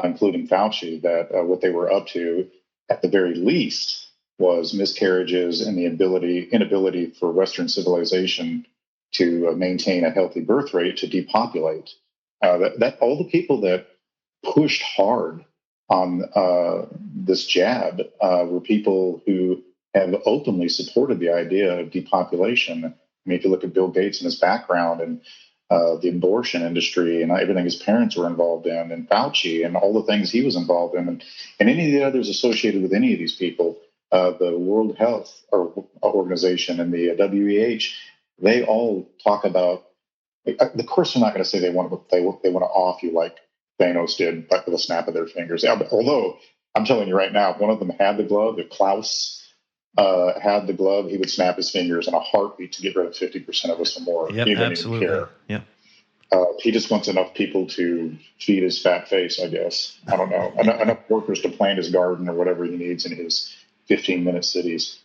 including Fauci, that what they were up to, at the very least, was miscarriages and the inability for Western civilization to maintain a healthy birth rate to depopulate. That all the people that pushed hard on this jab were people who have openly supported the idea of depopulation. I mean, if you look at Bill Gates and his background and the abortion industry and everything his parents were involved in, and Fauci and all the things he was involved in, and any of the others associated with any of these people, the World Health Organization and the WEH, they all talk about. Of course, they're not going to say they want to off you like Thanos did, but with a snap of their fingers. Although I'm telling you right now, if one of them had the glove, if Klaus had the glove, he would snap his fingers in a heartbeat to get rid of 50% of us or more. Yep, he didn't absolutely. even care. Yep. He just wants enough people to feed his fat face, I guess. I don't know. Enough workers to plant his garden or whatever he needs in his 15-minute cities.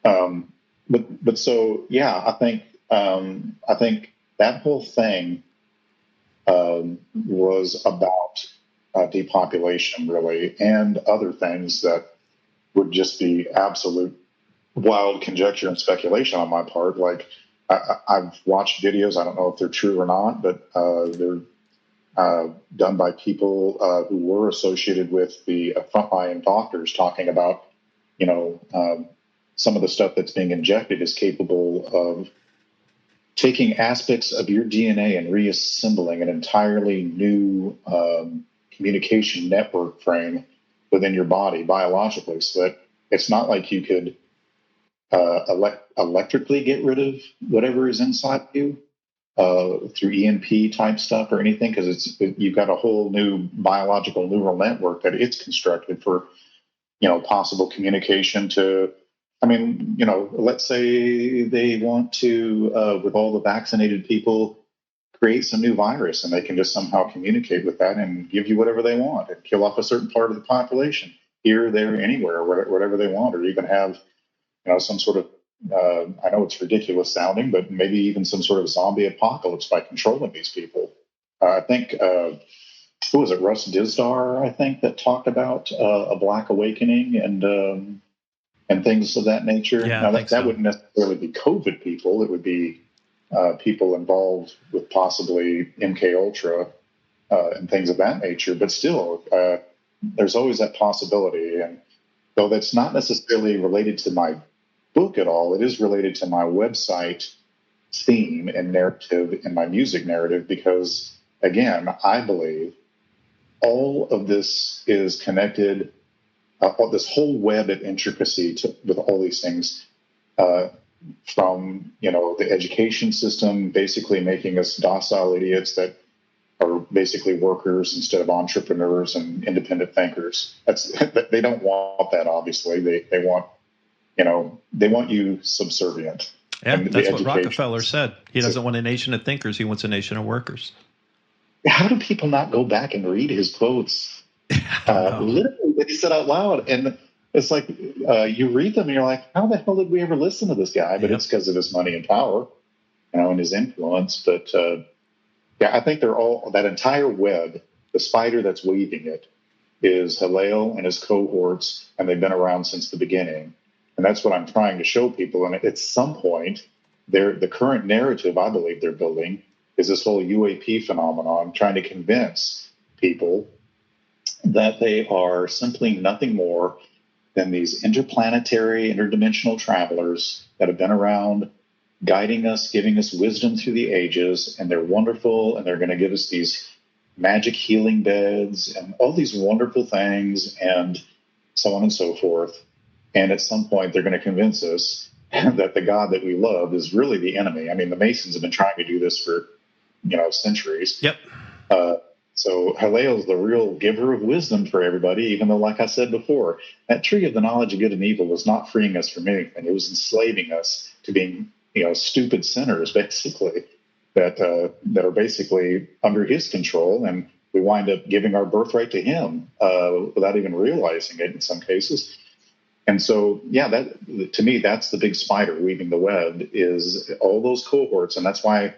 But so, yeah, I think that whole thing was about depopulation, really, and other things that would just be absolute wild conjecture and speculation on my part. Like, I've watched videos, I don't know if they're true or not, but they're done by people who were associated with the frontline doctors talking about, some of the stuff that's being injected is capable of taking aspects of your DNA and reassembling an entirely new communication network frame within your body biologically, so that it's not like you could electrically get rid of whatever is inside you through EMP type stuff or anything, because you've got a whole new biological neural network that it's constructed for, possible communication to. I mean, let's say they want to, with all the vaccinated people, create some new virus, and they can just somehow communicate with that and give you whatever they want and kill off a certain part of the population here, there, anywhere, whatever they want, or even have, some sort of, I know it's ridiculous sounding, but maybe even some sort of zombie apocalypse by controlling these people. I think, who was it, Russ Dizdar, I think, that talked about a Black Awakening and things of that nature. Yeah, now, that wouldn't necessarily be COVID people. It would be people involved with possibly MK Ultra and things of that nature. But still, there's always that possibility. And though that's not necessarily related to my book at all, it is related to my website theme and narrative and my music narrative, because, again, I believe all of this is connected. This whole web of intricacy with all these things uh, from the education system, basically making us docile idiots that are basically workers instead of entrepreneurs and independent thinkers. They don't want that. Obviously, they want you subservient. Yeah, And that's what Rockefeller said. He doesn't want a nation of thinkers. He wants a nation of workers. How do people not go back and read his quotes? Literally, they said out loud, and it's like you read them, and you're like, "How the hell did we ever listen to this guy?" But it's because of his money and power, and his influence. But I think they're all that entire web. The spider that's weaving it is Hillel and his cohorts, and they've been around since the beginning. And that's what I'm trying to show people. And at some point, the current narrative I believe they're building is this whole UAP phenomenon, trying to convince people that they are simply nothing more than these interplanetary, interdimensional travelers that have been around guiding us, giving us wisdom through the ages, and they're wonderful, and they're going to give us these magic healing beds and all these wonderful things and so on and so forth. And at some point, they're going to convince us that the God that we love is really the enemy. I mean, the Masons have been trying to do this for, centuries. Yep. So Hillel is the real giver of wisdom for everybody, even though, like I said before, that tree of the knowledge of good and evil was not freeing us from anything. It was enslaving us to being, stupid sinners, basically, that are basically under his control. And we wind up giving our birthright to him without even realizing it in some cases. And so, that to me, that's the big spider weaving the web, is all those cohorts. And that's why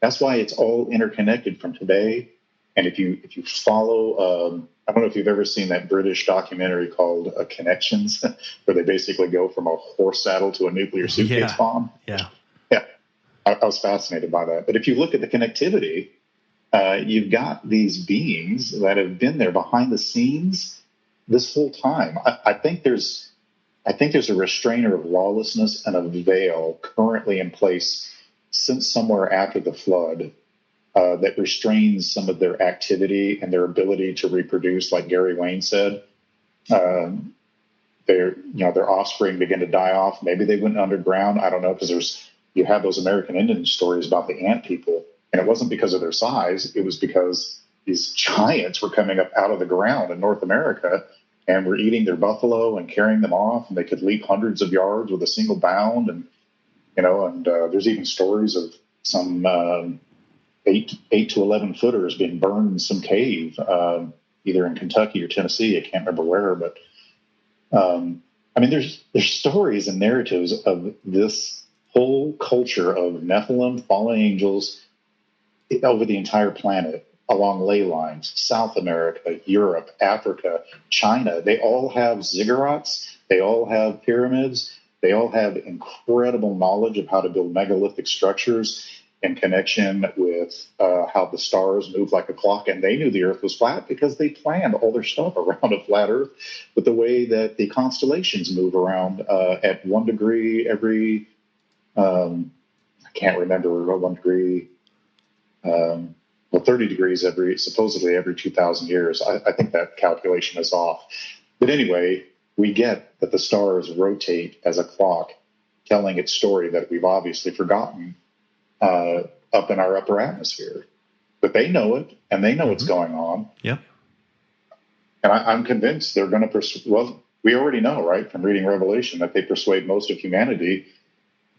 it's all interconnected from today. And if you follow, I don't know if you've ever seen that British documentary called Connections, where they basically go from a horse saddle to a nuclear suitcase bomb. Yeah. I was fascinated by that. But if you look at the connectivity, you've got these beings that have been there behind the scenes this whole time. I think there's a restrainer of lawlessness and a veil currently in place since somewhere after the flood that restrains some of their activity and their ability to reproduce. Like Gary Wayne said, their offspring begin to die off. Maybe they went underground. I don't know, because you have those American Indian stories about the ant people, and it wasn't because of their size. It was because these giants were coming up out of the ground in North America and were eating their buffalo and carrying them off, and they could leap hundreds of yards with a single bound. And there's even stories of some 8 to 11 footers being burned in some cave, either in Kentucky or Tennessee. I can't remember where, but there's stories and narratives of this whole culture of Nephilim, fallen angels over the entire planet, along ley lines: South America, Europe, Africa, China. They all have ziggurats. They all have pyramids. They all have incredible knowledge of how to build megalithic structures in connection with how the stars move like a clock. And they knew the Earth was flat because they planned all their stuff around a flat Earth, with the way that the constellations move around at 1 degree every, I can't remember, 1 degree, 30 degrees supposedly every 2,000 years. I think that calculation is off. But anyway, we get that the stars rotate as a clock, telling its story that we've obviously forgotten up in our upper atmosphere. But they know it, and they know what's going on. Yeah. And I'm convinced they're going to well, we already know, right, from reading Revelation, that they persuade most of humanity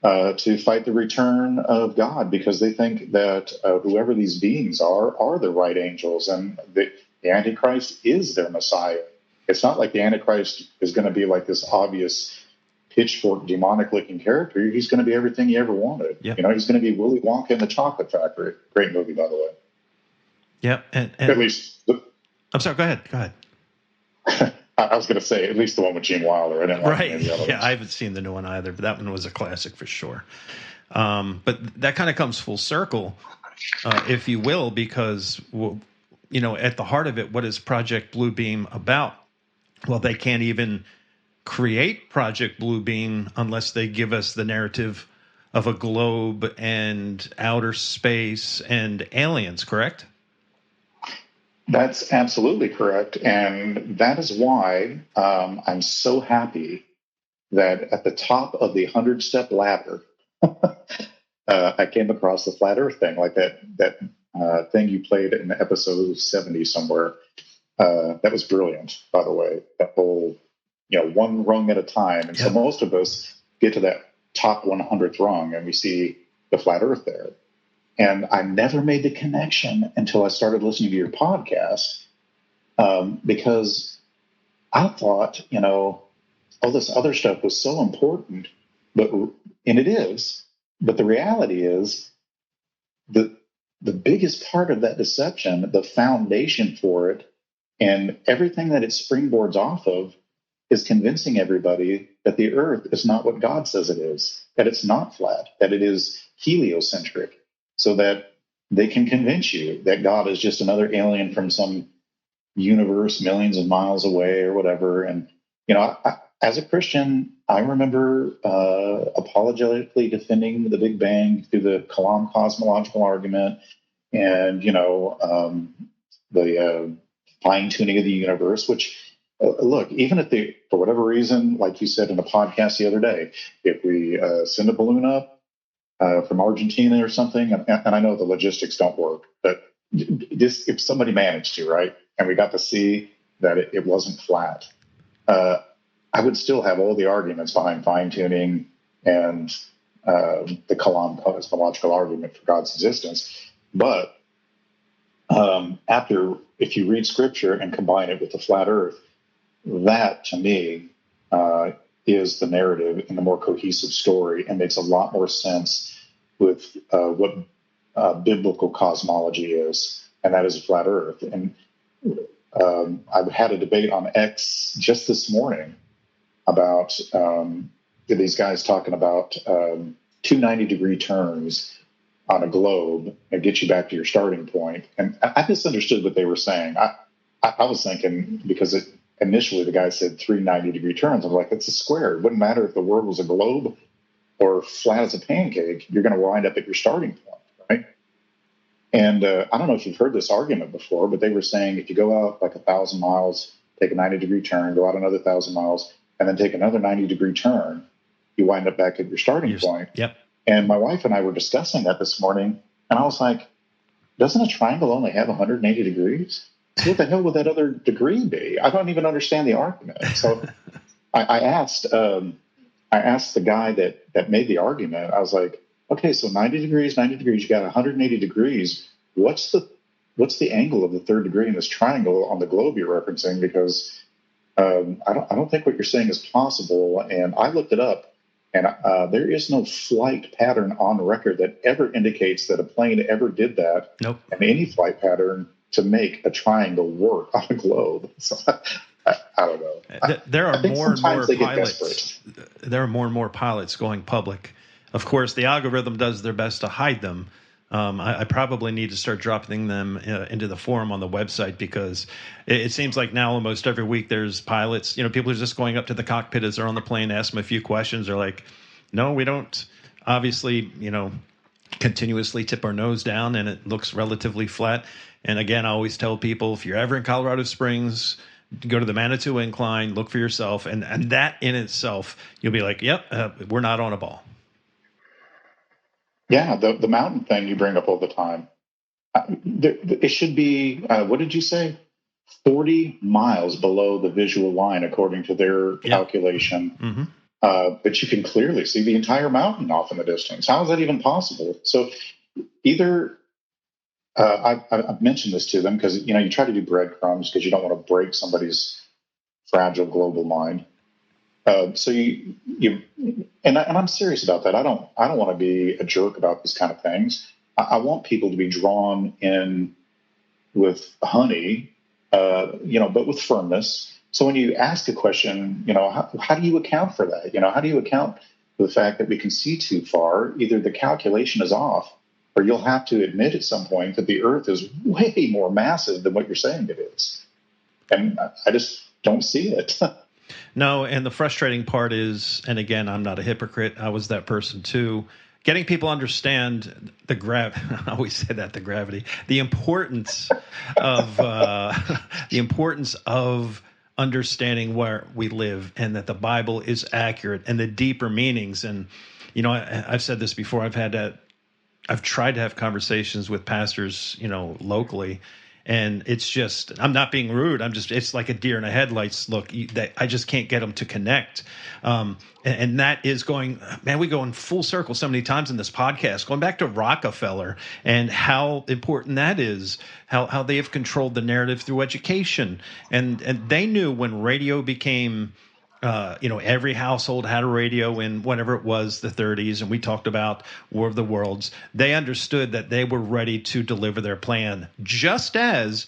to fight the return of God, because they think that whoever these beings are the right angels, and the Antichrist is their Messiah. It's not like the Antichrist is going to be like this obvious pitchfork, demonic-looking character. He's going to be everything he ever wanted. Yep. He's going to be Willy Wonka in the Chocolate Factory. Great movie, by the way. Yep. And at least. I'm sorry. Go ahead. I was going to say, at least the one with Gene Wilder. I didn't like any of the other ones. I haven't seen the new one either, but that one was a classic for sure. But that kind of comes full circle, if you will, because, at the heart of it, what is Project Bluebeam about? Well, they can't even create Project Bluebeam unless they give us the narrative of a globe and outer space and aliens, correct? That's absolutely correct. And that is why I'm so happy that at the top of the 100-step ladder, I came across the flat Earth thing, like that thing you played in episode 70 somewhere. That was brilliant, by the way. That whole, one rung at a time. And so most of us get to that top 100th rung and we see the flat Earth there. And I never made the connection until I started listening to your podcast, because I thought, all this other stuff was so important, and it is. But the reality is that the biggest part of that deception, the foundation for it, and everything that it springboards off of is convincing everybody that the Earth is not what God says it is, that it's not flat, that it is heliocentric, so that they can convince you that God is just another alien from some universe millions of miles away or whatever. And, as a Christian, I remember apologetically defending the Big Bang through the Kalam cosmological argument and, the fine-tuning of the universe, which, look, even if for whatever reason, like you said in a podcast the other day, if we send a balloon up from Argentina or something, and I know the logistics don't work, but just if somebody managed to, right, and we got to see that it wasn't flat, I would still have all the arguments behind fine-tuning and the Kalam cosmological argument for God's existence. But if you read Scripture and combine it with the flat Earth, that to me is the narrative and the more cohesive story, and makes a lot more sense with what biblical cosmology is, and that is a flat Earth. And I had a debate on X just this morning about these guys talking about 290-degree turns on a globe and get you back to your starting point. And I misunderstood what they were saying. I was thinking, because initially the guy said 390-degree turns. I was like, it's a square. It wouldn't matter if the world was a globe or flat as a pancake. You're going to wind up at your starting point, right? And I don't know if you've heard this argument before, but they were saying if you go out like 1,000 miles, take a 90-degree turn, go out another 1,000 miles, and then take another 90-degree turn, you wind up back at your starting point. Yep. And my wife and I were discussing that this morning, and I was like, doesn't a triangle only have 180 degrees? So what the hell would that other degree be? I don't even understand the argument. So I asked the guy that made the argument. I was like, okay, so 90 degrees, you got 180 degrees. What's the angle of the third degree in this triangle on the globe you're referencing? Because I don't think what you're saying is possible. And I looked it up, and there is no flight pattern on record that ever indicates that a plane ever did that. Nope. And any flight pattern to make a triangle work on a globe. So I don't know. There are more and more pilots. Desperate. There are more and more pilots going public. Of course, the algorithm does their best to hide them. I probably need to start dropping them into the forum on the website, because it seems like now almost every week there's pilots. People are just going up to the cockpit as they're on the plane, ask them a few questions. They're like, no, we don't obviously, continuously tip our nose down, and it looks relatively flat. And again, I always tell people, if you're ever in Colorado Springs, go to the Manitou Incline, look for yourself. And that in itself, you'll be like, yep, we're not on a ball. Yeah, the mountain thing you bring up all the time. It should be, what did you say? 40 miles below the visual line, according to their calculation. Mm-hmm. But you can clearly see the entire mountain off in the distance. How is that even possible? So either I've mentioned this to them, because you try to do breadcrumbs because you don't want to break somebody's fragile global mind. So and I'm serious about that. I don't want to be a jerk about these kind of things. I want people to be drawn in with honey, but with firmness. So when you ask a question, how do you account for that? How do you account for the fact that we can see too far? Either the calculation is off, or you'll have to admit at some point that the Earth is way more massive than what you're saying it is. And I just don't see it. No, and the frustrating part is, and again, I'm not a hypocrite. I was that person too. Getting people to understand I always say that, the gravity, the importance of understanding where we live and that the Bible is accurate and the deeper meanings. And, I've said this before. I've tried to have conversations with pastors, locally, and it's just, I'm not being rude. It's like a deer in the headlights look that I just can't get them to connect. And that is going, man, we go in full circle so many times in this podcast, going back to Rockefeller and how important that is, how they have controlled the narrative through education. And they knew when radio became, every household had a radio in whatever it was, the 30s, and we talked about War of the Worlds. They understood that they were ready to deliver their plan, just as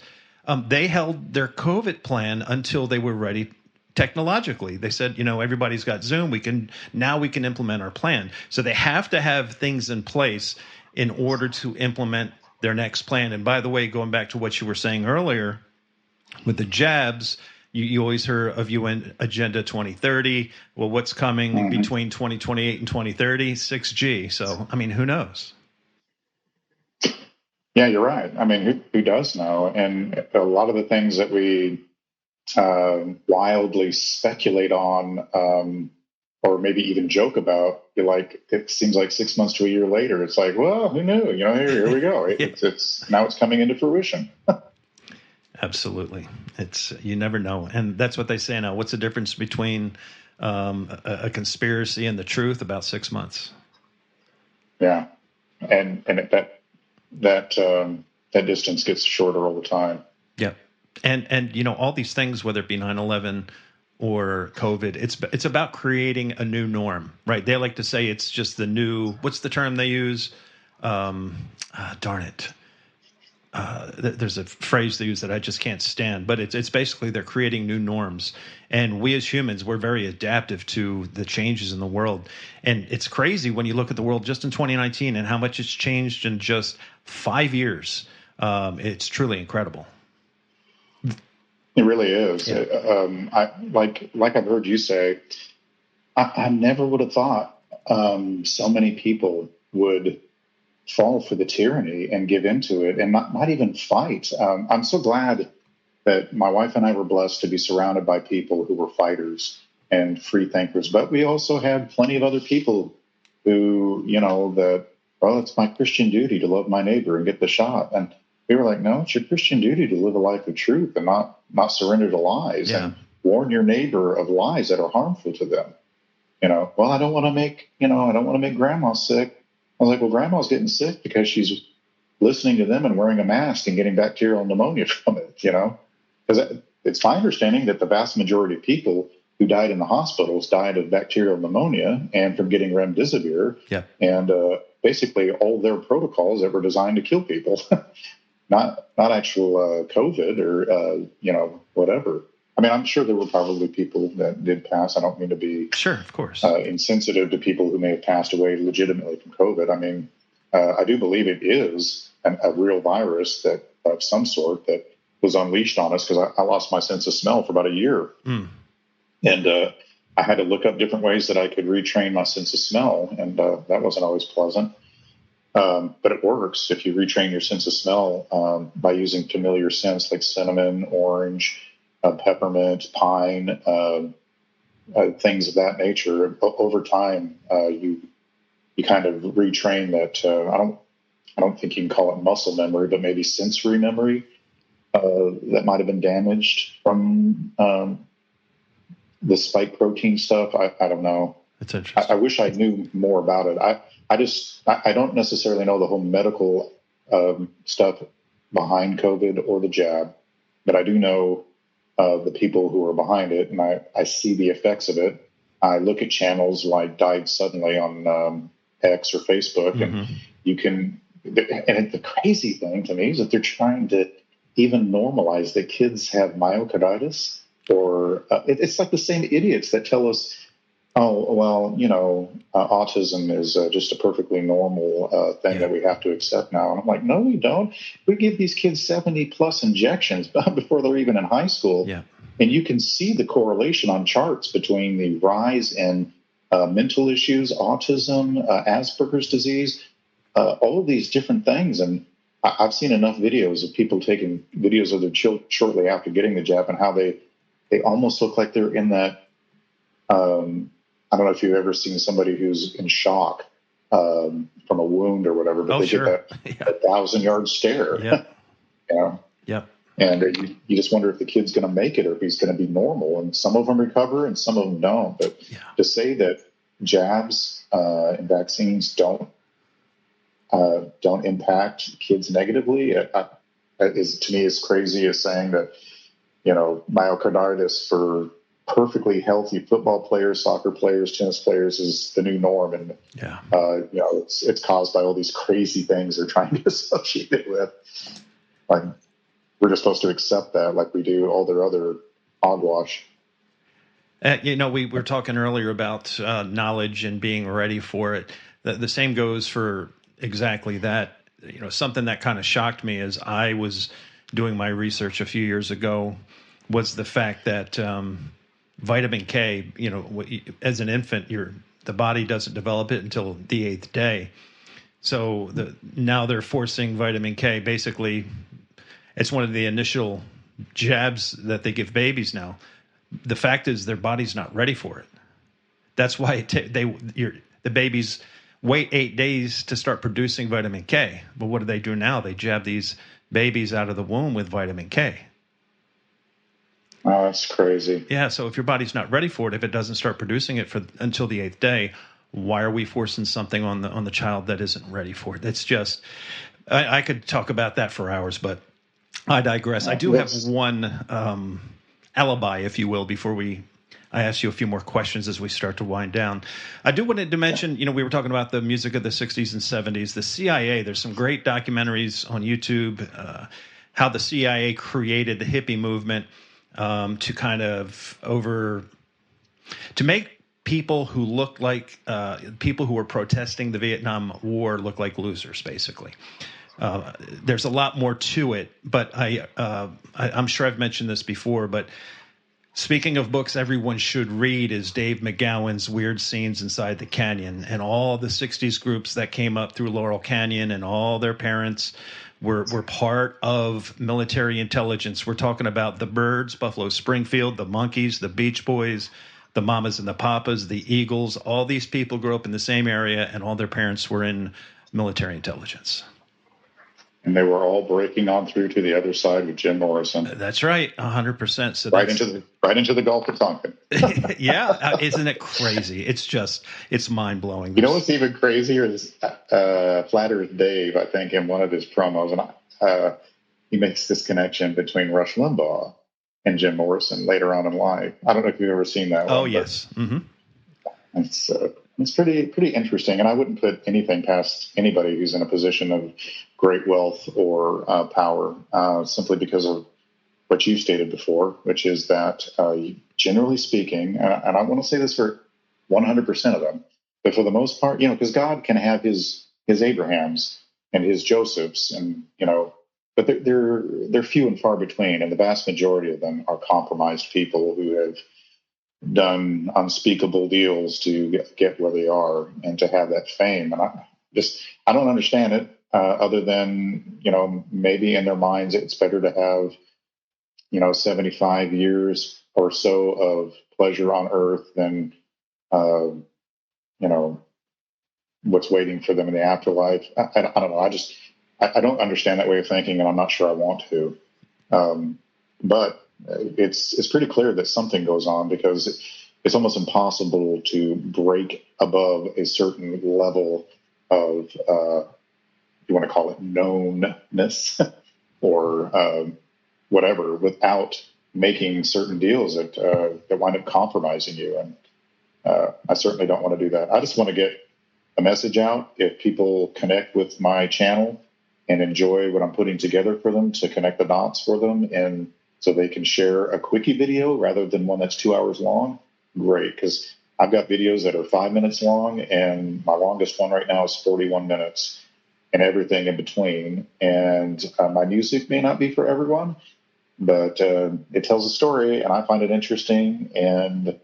they held their COVID plan until they were ready technologically. They said, everybody's got Zoom. We can implement our plan. So they have to have things in place in order to implement their next plan. And by the way, going back to what you were saying earlier with the jabs, you always hear of UN Agenda 2030. Well, what's coming between 2028 and 2030? 6G. So, who knows? Yeah, you're right. Who does know? And a lot of the things that we wildly speculate on, or maybe even joke about, it seems like 6 months to a year later, it's like, well, who knew? Here we go. It's now it's coming into fruition. Absolutely. You never know. And that's what they say now. What's the difference between a conspiracy and the truth? About 6 months. Yeah. And that distance gets shorter all the time. Yeah. And all these things, whether it be 9/11 or COVID, it's about creating a new norm, right? They like to say it's just the new, what's the term they use? Darn it. There's a phrase they use that I just can't stand, but it's basically they're creating new norms. And we as humans, we're very adaptive to the changes in the world. And it's crazy when you look at the world just in 2019 and how much it's changed in just 5 years. It's truly incredible. It really is. Yeah. Like I've heard you say, I never would have thought so many people would fall for the tyranny and give into it and not even fight. I'm so glad that my wife and I were blessed to be surrounded by people who were fighters and free thinkers. But we also had plenty of other people who, it's my Christian duty to love my neighbor and get the shot. And we were like, no, it's your Christian duty to live a life of truth and not surrender to lies and warn your neighbor of lies that are harmful to them. Well, I don't want to make grandma sick. I was like, well, grandma's getting sick because she's listening to them and wearing a mask and getting bacterial pneumonia from it, because it's my understanding that the vast majority of people who died in the hospitals died of bacterial pneumonia and from getting remdesivir and basically all their protocols that were designed to kill people, not actual COVID or, whatever. I'm sure there were probably people that did pass. I don't mean to be of course, insensitive to people who may have passed away legitimately from COVID. I do believe it is a real virus that of some sort that was unleashed on us because I lost my sense of smell for about a year. And I had to look up different ways that I could retrain my sense of smell, and that wasn't always pleasant. But it works if you retrain your sense of smell by using familiar scents like cinnamon, orange, peppermint, pine, things of that nature. Over time, you kind of retrain that. I don't think you can call it muscle memory, but maybe sensory memory that might have been damaged from the spike protein stuff. I don't know. That's interesting. I wish I knew more about it. I don't necessarily know the whole medical stuff behind COVID or the jab, but I do know the people who are behind it, and I see the effects of it. I look at channels like Died Suddenly on X or Facebook, and you can. And the crazy thing to me is that they're trying to even normalize that kids have myocarditis, or it's like the same idiots that tell us, oh, well, autism is just a perfectly normal thing that we have to accept now. And I'm like, no, we don't. We give these kids 70 plus injections before they're even in high school. Yeah. And you can see the correlation on charts between the rise in mental issues, autism, Asperger's disease, all of these different things. And I've seen enough videos of people taking videos of their children shortly after getting the jab and how they they almost look like they're in that. I don't know if you've ever seen somebody who's in shock from a wound or whatever, but they get that 1,000-yard stare. Yeah. You know? Yep. And you just wonder if the kid's going to make it or if he's going to be normal. And some of them recover and some of them don't. But to say that jabs and vaccines don't impact kids negatively is, to me, as crazy as saying that, myocarditis for perfectly healthy football players, soccer players, tennis players is the new norm. And, it's caused by all these crazy things they're trying to associate it with. Like, we're just supposed to accept that like we do all their other hogwash. We were talking earlier about knowledge and being ready for it. The same goes for exactly that. Something that kind of shocked me as I was doing my research a few years ago was the fact that vitamin K, as an infant, the body doesn't develop it until the 8th day. So now they're forcing vitamin K. Basically, it's one of the initial jabs that they give babies now. The fact is their body's not ready for it. That's why the babies wait 8 days to start producing vitamin K. But what do they do now? They jab these babies out of the womb with vitamin K. Oh, that's crazy. Yeah, so if your body's not ready for it, if it doesn't start producing it until the 8th day, why are we forcing something on the child that isn't ready for it? It's just, I could talk about that for hours, but I digress. I do have one alibi, if you will, before I ask you a few more questions as we start to wind down. I do wanted to mention, we were talking about the music of the 60s and 70s. The CIA, there's some great documentaries on YouTube, how the CIA created the hippie movement to kind of to make people who looked like people who were protesting the Vietnam War look like losers, basically. There's a lot more to it, but I'm sure I've mentioned this before, but speaking of books everyone should read is Dave McGowan's Weird Scenes Inside the Canyon, and all the 60s groups that came up through Laurel Canyon and all their parents were part of military intelligence. We're talking about the Byrds, Buffalo Springfield, the Monkees, the Beach Boys, the Mamas and the Papas, the Eagles. All these people grew up in the same area, and all their parents were in military intelligence. And they were all breaking on through to the other side with Jim Morrison. That's right, 100%. So right into the Gulf of Tonkin. Yeah, isn't it crazy? It's mind blowing. You know what's even crazier is Flat Earth Dave. I think in one of his promos, and he makes this connection between Rush Limbaugh and Jim Morrison later on in life. I don't know if you've ever seen that. Oh, yes. Mm-hmm. It's pretty interesting, and I wouldn't put anything past anybody who's in a position of great wealth or power, simply because of what you stated before, which is that generally speaking, and I want to say this for 100% of them, but for the most part, because God can have his Abrahams and his Josephs, and but they're few and far between, and the vast majority of them are compromised people who have done unspeakable deals to get where they are and to have that fame. And I don't understand it, other than, maybe in their minds it's better to have, 75 years or so of pleasure on earth than, what's waiting for them in the afterlife. I don't know. I don't understand that way of thinking, and I'm not sure I want to. But it's pretty clear that something goes on, because it's almost impossible to break above a certain level of, you want to call it knownness or whatever, without making certain deals that wind up compromising you. And I certainly don't want to do that. I just want to get a message out. If people connect with my channel and enjoy what I'm putting together for them, to connect the dots for them, and so they can share a quickie video rather than one that's 2 hours long, great. Because I've got videos that are 5 minutes long, and my longest one right now is 41 minutes, and everything in between. And my music may not be for everyone, but it tells a story, and I find it interesting. And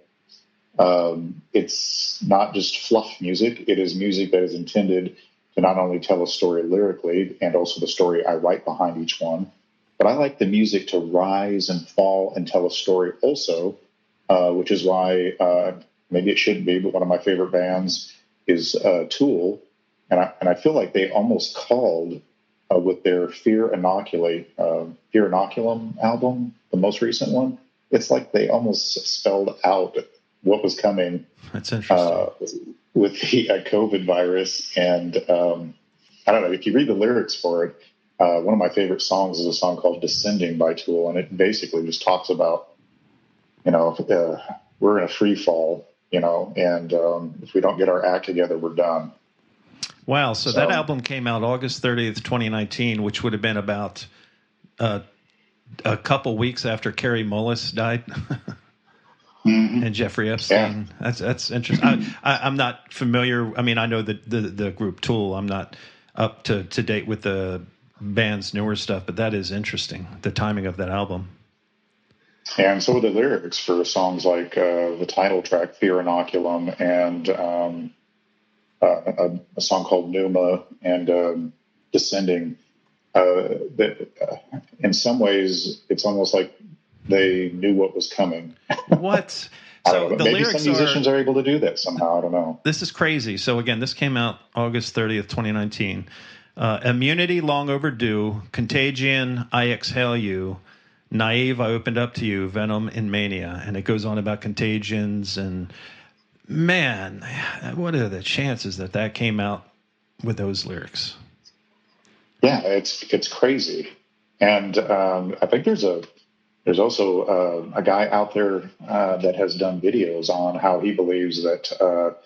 it's not just fluff music. It is music that is intended to not only tell a story lyrically, and also the story I write behind each one, But I like the music to rise and fall and tell a story also, which is why maybe it shouldn't be, but one of my favorite bands is Tool. And I feel like they almost called with their Fear Inoculum album, the most recent one. It's like they almost spelled out what was coming. That's interesting. With the COVID virus. And I don't know, if you read the lyrics for it, one of my favorite songs is a song called Descending by Tool. And it basically just talks about, we're in a free fall, and if we don't get our act together, we're done. Wow. So that album came out August 30th, 2019, which would have been about a couple weeks after Carrie Mullis died. And Jeffrey Epstein. Yeah. That's interesting. I'm not familiar. I mean, I know the group Tool. I'm not up to date with the band's newer stuff, but that is interesting, the timing of that album. And so are the lyrics for songs like the title track, Fear Inoculum, and a song called Pneuma and Descending. In some ways, it's almost like they knew what was coming. What? So the maybe lyrics some musicians are able to do that somehow. I don't know. This is crazy. So again, this came out August 30th, 2019. Immunity long overdue. Contagion, I exhale you. Naive, I opened up to you. Venom and mania. And it goes on about contagions. And man, what are the chances that came out with those lyrics? Yeah, it's crazy. And I think there's also a guy out there that has done videos on how he believes that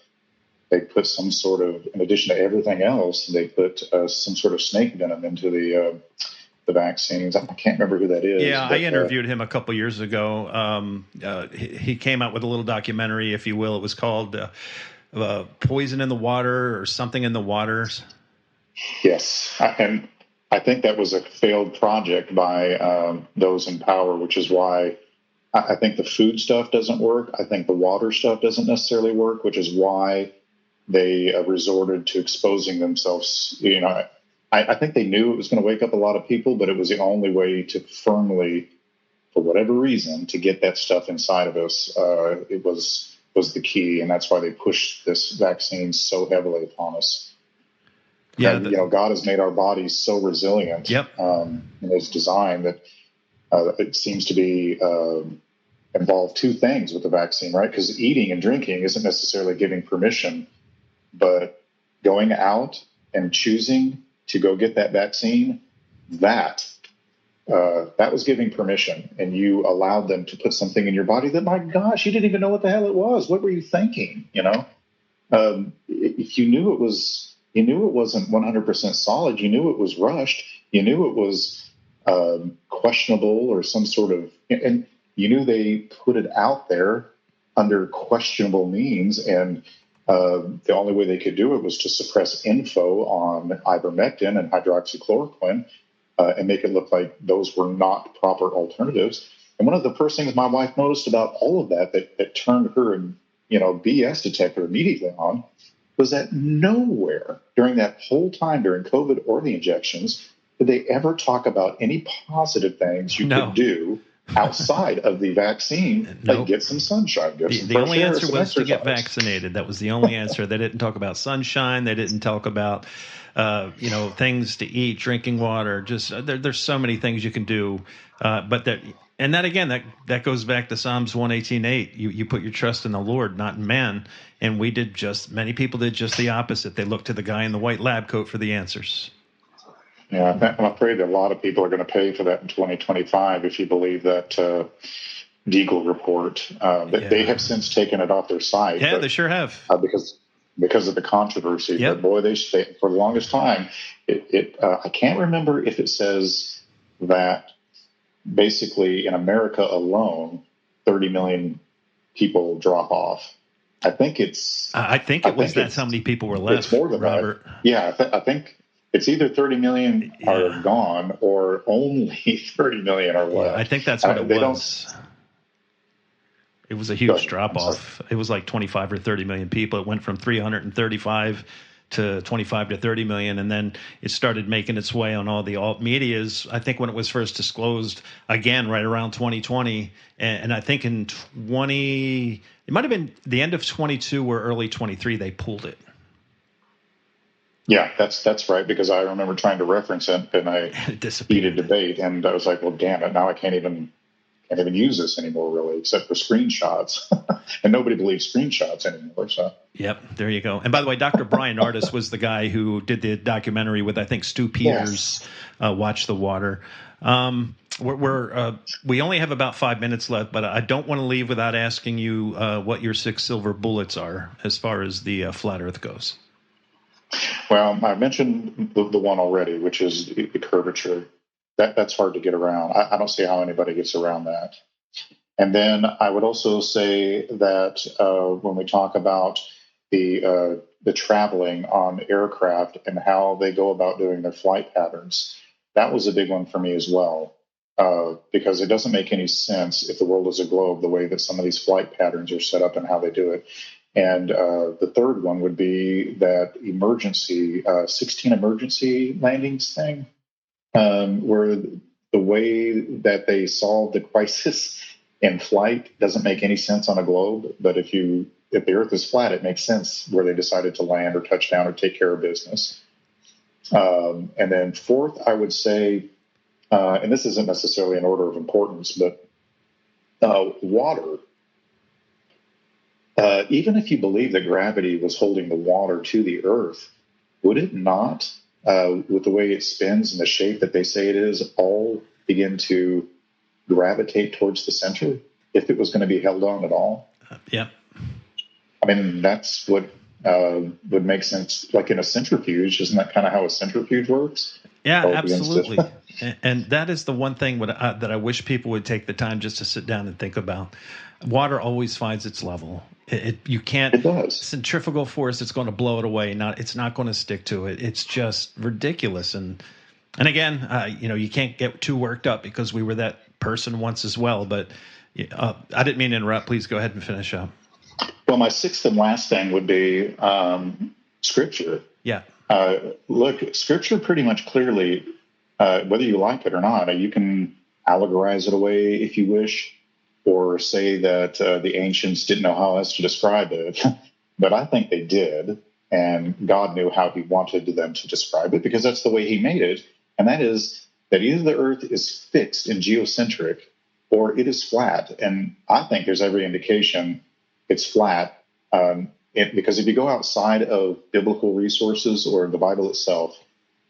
they put some sort of, in addition to everything else, they put some sort of snake venom into the vaccines. I can't remember who that is. Yeah, but I interviewed him a couple years ago. He came out with a little documentary, if you will. It was called Poison in the Water or something in the Waters. Yes, and I think that was a failed project by those in power, which is why I think the food stuff doesn't work. I think the water stuff doesn't necessarily work, which is why they resorted to exposing themselves. I think they knew it was going to wake up a lot of people, but it was the only way to firmly, for whatever reason, to get that stuff inside of us. It was the key, and that's why they pushed this vaccine so heavily upon us. Yeah, God has made our bodies so resilient in His design that it seems to be involve two things with the vaccine, right? Because eating and drinking isn't necessarily giving permission, but going out and choosing to go get that vaccine, that was giving permission, and you allowed them to put something in your body that, my gosh, you didn't even know what the hell it was. What were you thinking? If you knew it was. You knew it wasn't 100% solid. You knew it was rushed. You knew it was questionable or some sort of, and you knew they put it out there under questionable means. And the only way they could do it was to suppress info on ivermectin and hydroxychloroquine and make it look like those were not proper alternatives. And one of the first things my wife noticed about all of that turned her, BS detector immediately on, was that nowhere during that whole time during COVID or the injections did they ever talk about any positive things you could do outside of the vaccine, like get some sunshine, get some the only air, answer was exercise. to get vaccinated. That was the only answer. They didn't talk about sunshine. They didn't talk about things to eat, drinking water. Just there's so many things you can do, but that goes back to Psalms 118:8. You put your trust in the Lord, not in man. And many people did just the opposite. They looked to the guy in the white lab coat for the answers. Yeah, I'm afraid that a lot of people are going to pay for that in 2025 if you believe that Deagle report. They have since taken it off their site. Yeah, they sure have. Because of the controversy. Yep. But boy, they for the longest time, I can't remember if it says that basically in America alone, 30 million people drop off. I think that's how many people were left. It's more than Robert. That. Yeah, I think it's either 30 million are gone or only 30 million are left. I think that's what it was. It was a huge drop off. It was like 25 or 30 million people. It went from 335 to 25 to 30 million, and then it started making its way on all the alt medias. I think when it was first disclosed, again right around 2020, and I think in it might have been the end of 22 or early 23, they pulled it. Yeah, that's right, because I remember trying to reference it, and I beat a debate, and I was like, well, damn it, now I can't even use this anymore, really, except for screenshots. And nobody believes screenshots anymore. So. Yep, there you go. And by the way, Dr. Brian Artis was the guy who did the documentary with, I think, Stu Peters, Watch the Water. We only have about 5 minutes left, but I don't want to leave without asking you what your 6 silver bullets are as far as the flat Earth goes. Well, I mentioned the one already, which is the curvature. That's hard to get around. I don't see how anybody gets around that. And then I would also say that when we talk about the traveling on aircraft and how they go about doing their flight patterns, that was a big one for me as well, because it doesn't make any sense if the world is a globe the way that some of these flight patterns are set up and how they do it. And the third one would be that 16 emergency landings thing, where the way that they solve the crisis in flight doesn't make any sense on a globe. But if the Earth is flat, it makes sense where they decided to land or touch down or take care of business. And then fourth, I would say, and this isn't necessarily in order of importance, but water. Even if you believe that gravity was holding the water to the Earth, would it not, with the way it spins and the shape that they say it is, all begin to gravitate towards the center if it was going to be held on at all? Yeah. I mean, that's what would make sense. Like in a centrifuge, isn't that kind of how a centrifuge works? Yeah, absolutely. And that is the one thing that I wish people would take the time just to sit down and think about. Water always finds its level. You can't. It does. Centrifugal force, it's going to blow it away. It's not going to stick to it. It's just ridiculous. And again, you can't get too worked up because we were that person once as well. But I didn't mean to interrupt. Please go ahead and finish up. Well, my sixth and last thing would be Scripture. Yeah. Look, Scripture pretty much clearly, whether you like it or not, you can allegorize it away if you wish, or say that the ancients didn't know how else to describe it. But I think they did, and God knew how he wanted them to describe it, because that's the way he made it. And that is that either the Earth is fixed and geocentric, or it is flat. And I think there's every indication it's flat, because if you go outside of biblical resources or the Bible itself,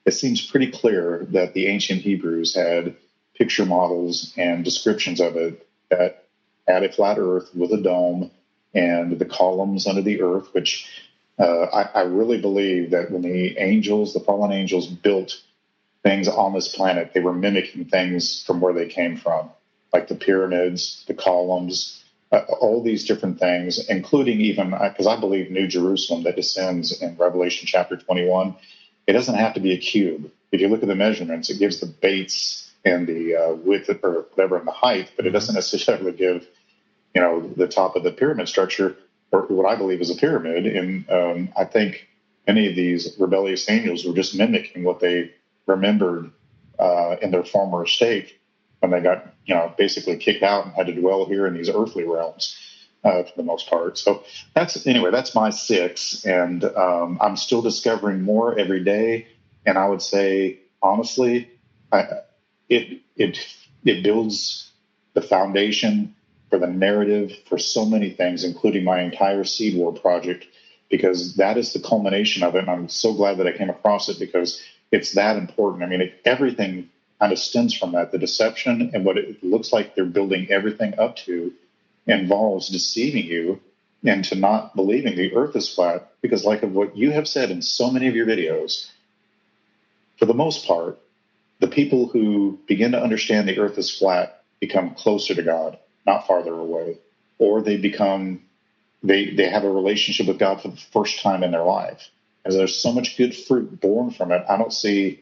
it seems pretty clear that the ancient Hebrews had picture models and descriptions of it that had a flat Earth with a dome and the columns under the Earth, which I really believe that when the fallen angels built things on this planet, they were mimicking things from where they came from, like the pyramids, the columns, all these different things, including even, because I believe New Jerusalem that descends in Revelation chapter 21, it doesn't have to be a cube. If you look at the measurements, it gives the baits and the width or whatever and the height, but it doesn't necessarily give, the top of the pyramid structure, or what I believe is a pyramid. And I think many of these rebellious angels were just mimicking what they remembered in their former state when they got, basically kicked out and had to dwell here in these earthly realms for the most part. So that's my 6. And I'm still discovering more every day. And I would say, honestly, it builds the foundation for the narrative for so many things, including my entire Seed War project, because that is the culmination of it. And I'm so glad that I came across it, because it's that important. I mean, everything kind of stems from that. The deception and what it looks like they're building everything up to involves deceiving you into not believing the Earth is flat, because like of what you have said in so many of your videos, for the most part, the people who begin to understand the Earth is flat become closer to God, not farther away, or they have a relationship with God for the first time in their life. As there's so much good fruit born from it, I don't see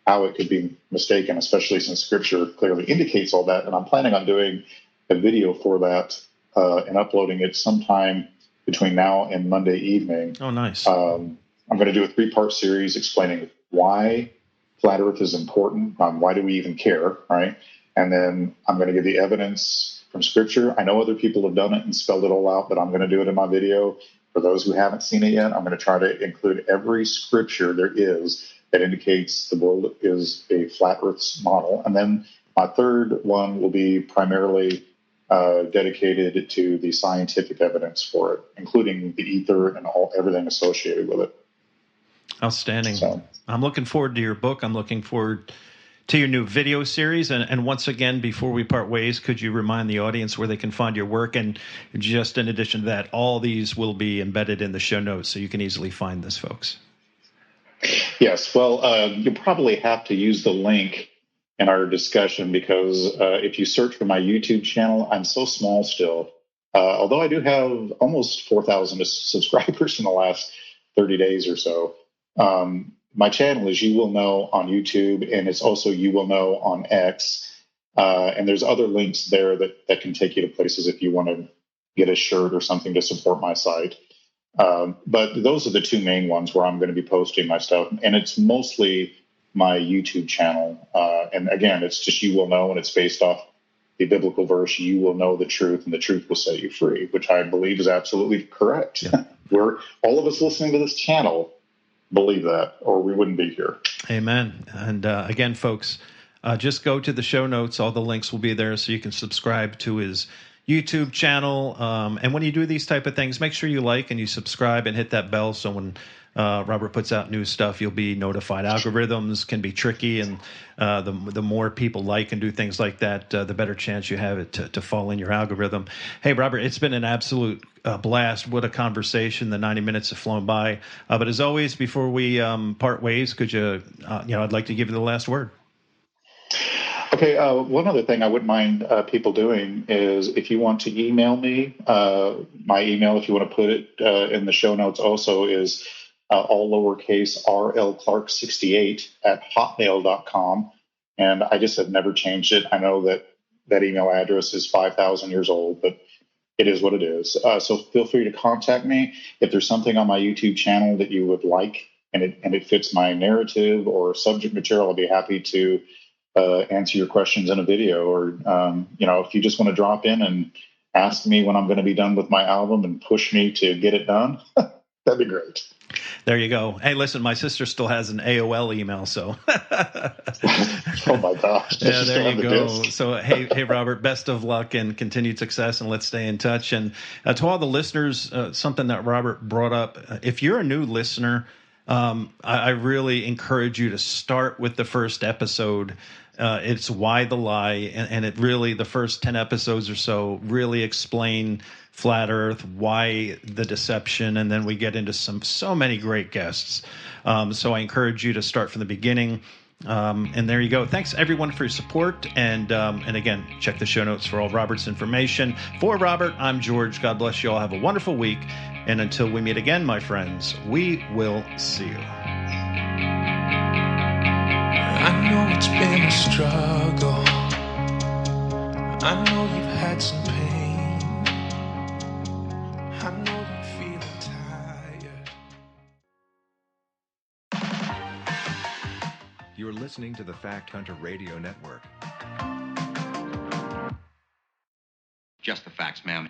how it could be mistaken, especially since Scripture clearly indicates all that. And I'm planning on doing a video for that and uploading it sometime between now and Monday evening. Oh, nice. I'm going to do a 3-part series explaining why flat Earth is important. Why do we even care, right? And then I'm going to give the evidence from Scripture. I know other people have done it and spelled it all out, but I'm going to do it in my video. For those who haven't seen it yet, I'm going to try to include every Scripture there is that indicates the world is a flat Earth model. And then my third one will be primarily dedicated to the scientific evidence for it, including the ether and everything associated with it. Outstanding. So, I'm looking forward to your book. I'm looking forward to your new video series. And once again, before we part ways, could you remind the audience where they can find your work? And just in addition to that, all these will be embedded in the show notes, so you can easily find this, folks. Yes. Well, you'll probably have to use the link in our discussion, because if you search for my YouTube channel, I'm so small still. Although I do have almost 4,000 subscribers in the last 30 days or so. My channel is You Will Know on YouTube, and it's also You Will Know on X. And there's other links there that can take you to places if you want to get a shirt or something to support my site. But those are the two main ones where I'm going to be posting my stuff. And it's mostly my YouTube channel. And again, it's just You Will Know, and it's based off the biblical verse, you will know the truth, and the truth will set you free, which I believe is absolutely correct. Yeah. We're all of us listening to this channel believe that, or we wouldn't be here. Amen. And again, folks, just go to the show notes. All the links will be there, so you can subscribe to his YouTube channel. And when you do these type of things, make sure you like and you subscribe and hit that bell, so when Robert puts out new stuff, you'll be notified. Algorithms can be tricky, and the more people like and do things like that, the better chance you have it to fall in your algorithm. Hey, Robert, it's been an absolute blast. What a conversation. The 90 minutes have flown by. But as always, before we part ways, could you, I'd like to give you the last word. Okay, one other thing I wouldn't mind people doing is, if you want to email me, my email, if you want to put it in the show notes also, is all lowercase rlclark68 at hotmail.com. And I just have never changed it. I know that email address is 5,000 years old, but it is what it is. So feel free to contact me. If there's something on my YouTube channel that you would like, and it fits my narrative or subject material, I'll be happy to answer your questions in a video. Or, if you just want to drop in and ask me when I'm going to be done with my album and push me to get it done, that'd be great. There you go. Hey, listen, my sister still has an AOL email, so. Oh my gosh. Yeah, there you go. So, hey, Robert, best of luck and continued success, and let's stay in touch. And to all the listeners, something that Robert brought up, if you're a new listener, I really encourage you to start with the first episode. It's Why the Lie, and it really, the first 10 episodes or so really explain flat Earth, why the deception, and then we get into so many great guests. So I encourage you to start from the beginning. And there you go. Thanks everyone for your support, and again, check the show notes for all Robert's information. For Robert, I'm George. God bless you all. Have a wonderful week, and until we meet again, my friends, we will see you. I know it's been a struggle. I know you've had some pain. I know you're feeling tired. You're listening to the Fact Hunter Radio Network. Just the facts, ma'am.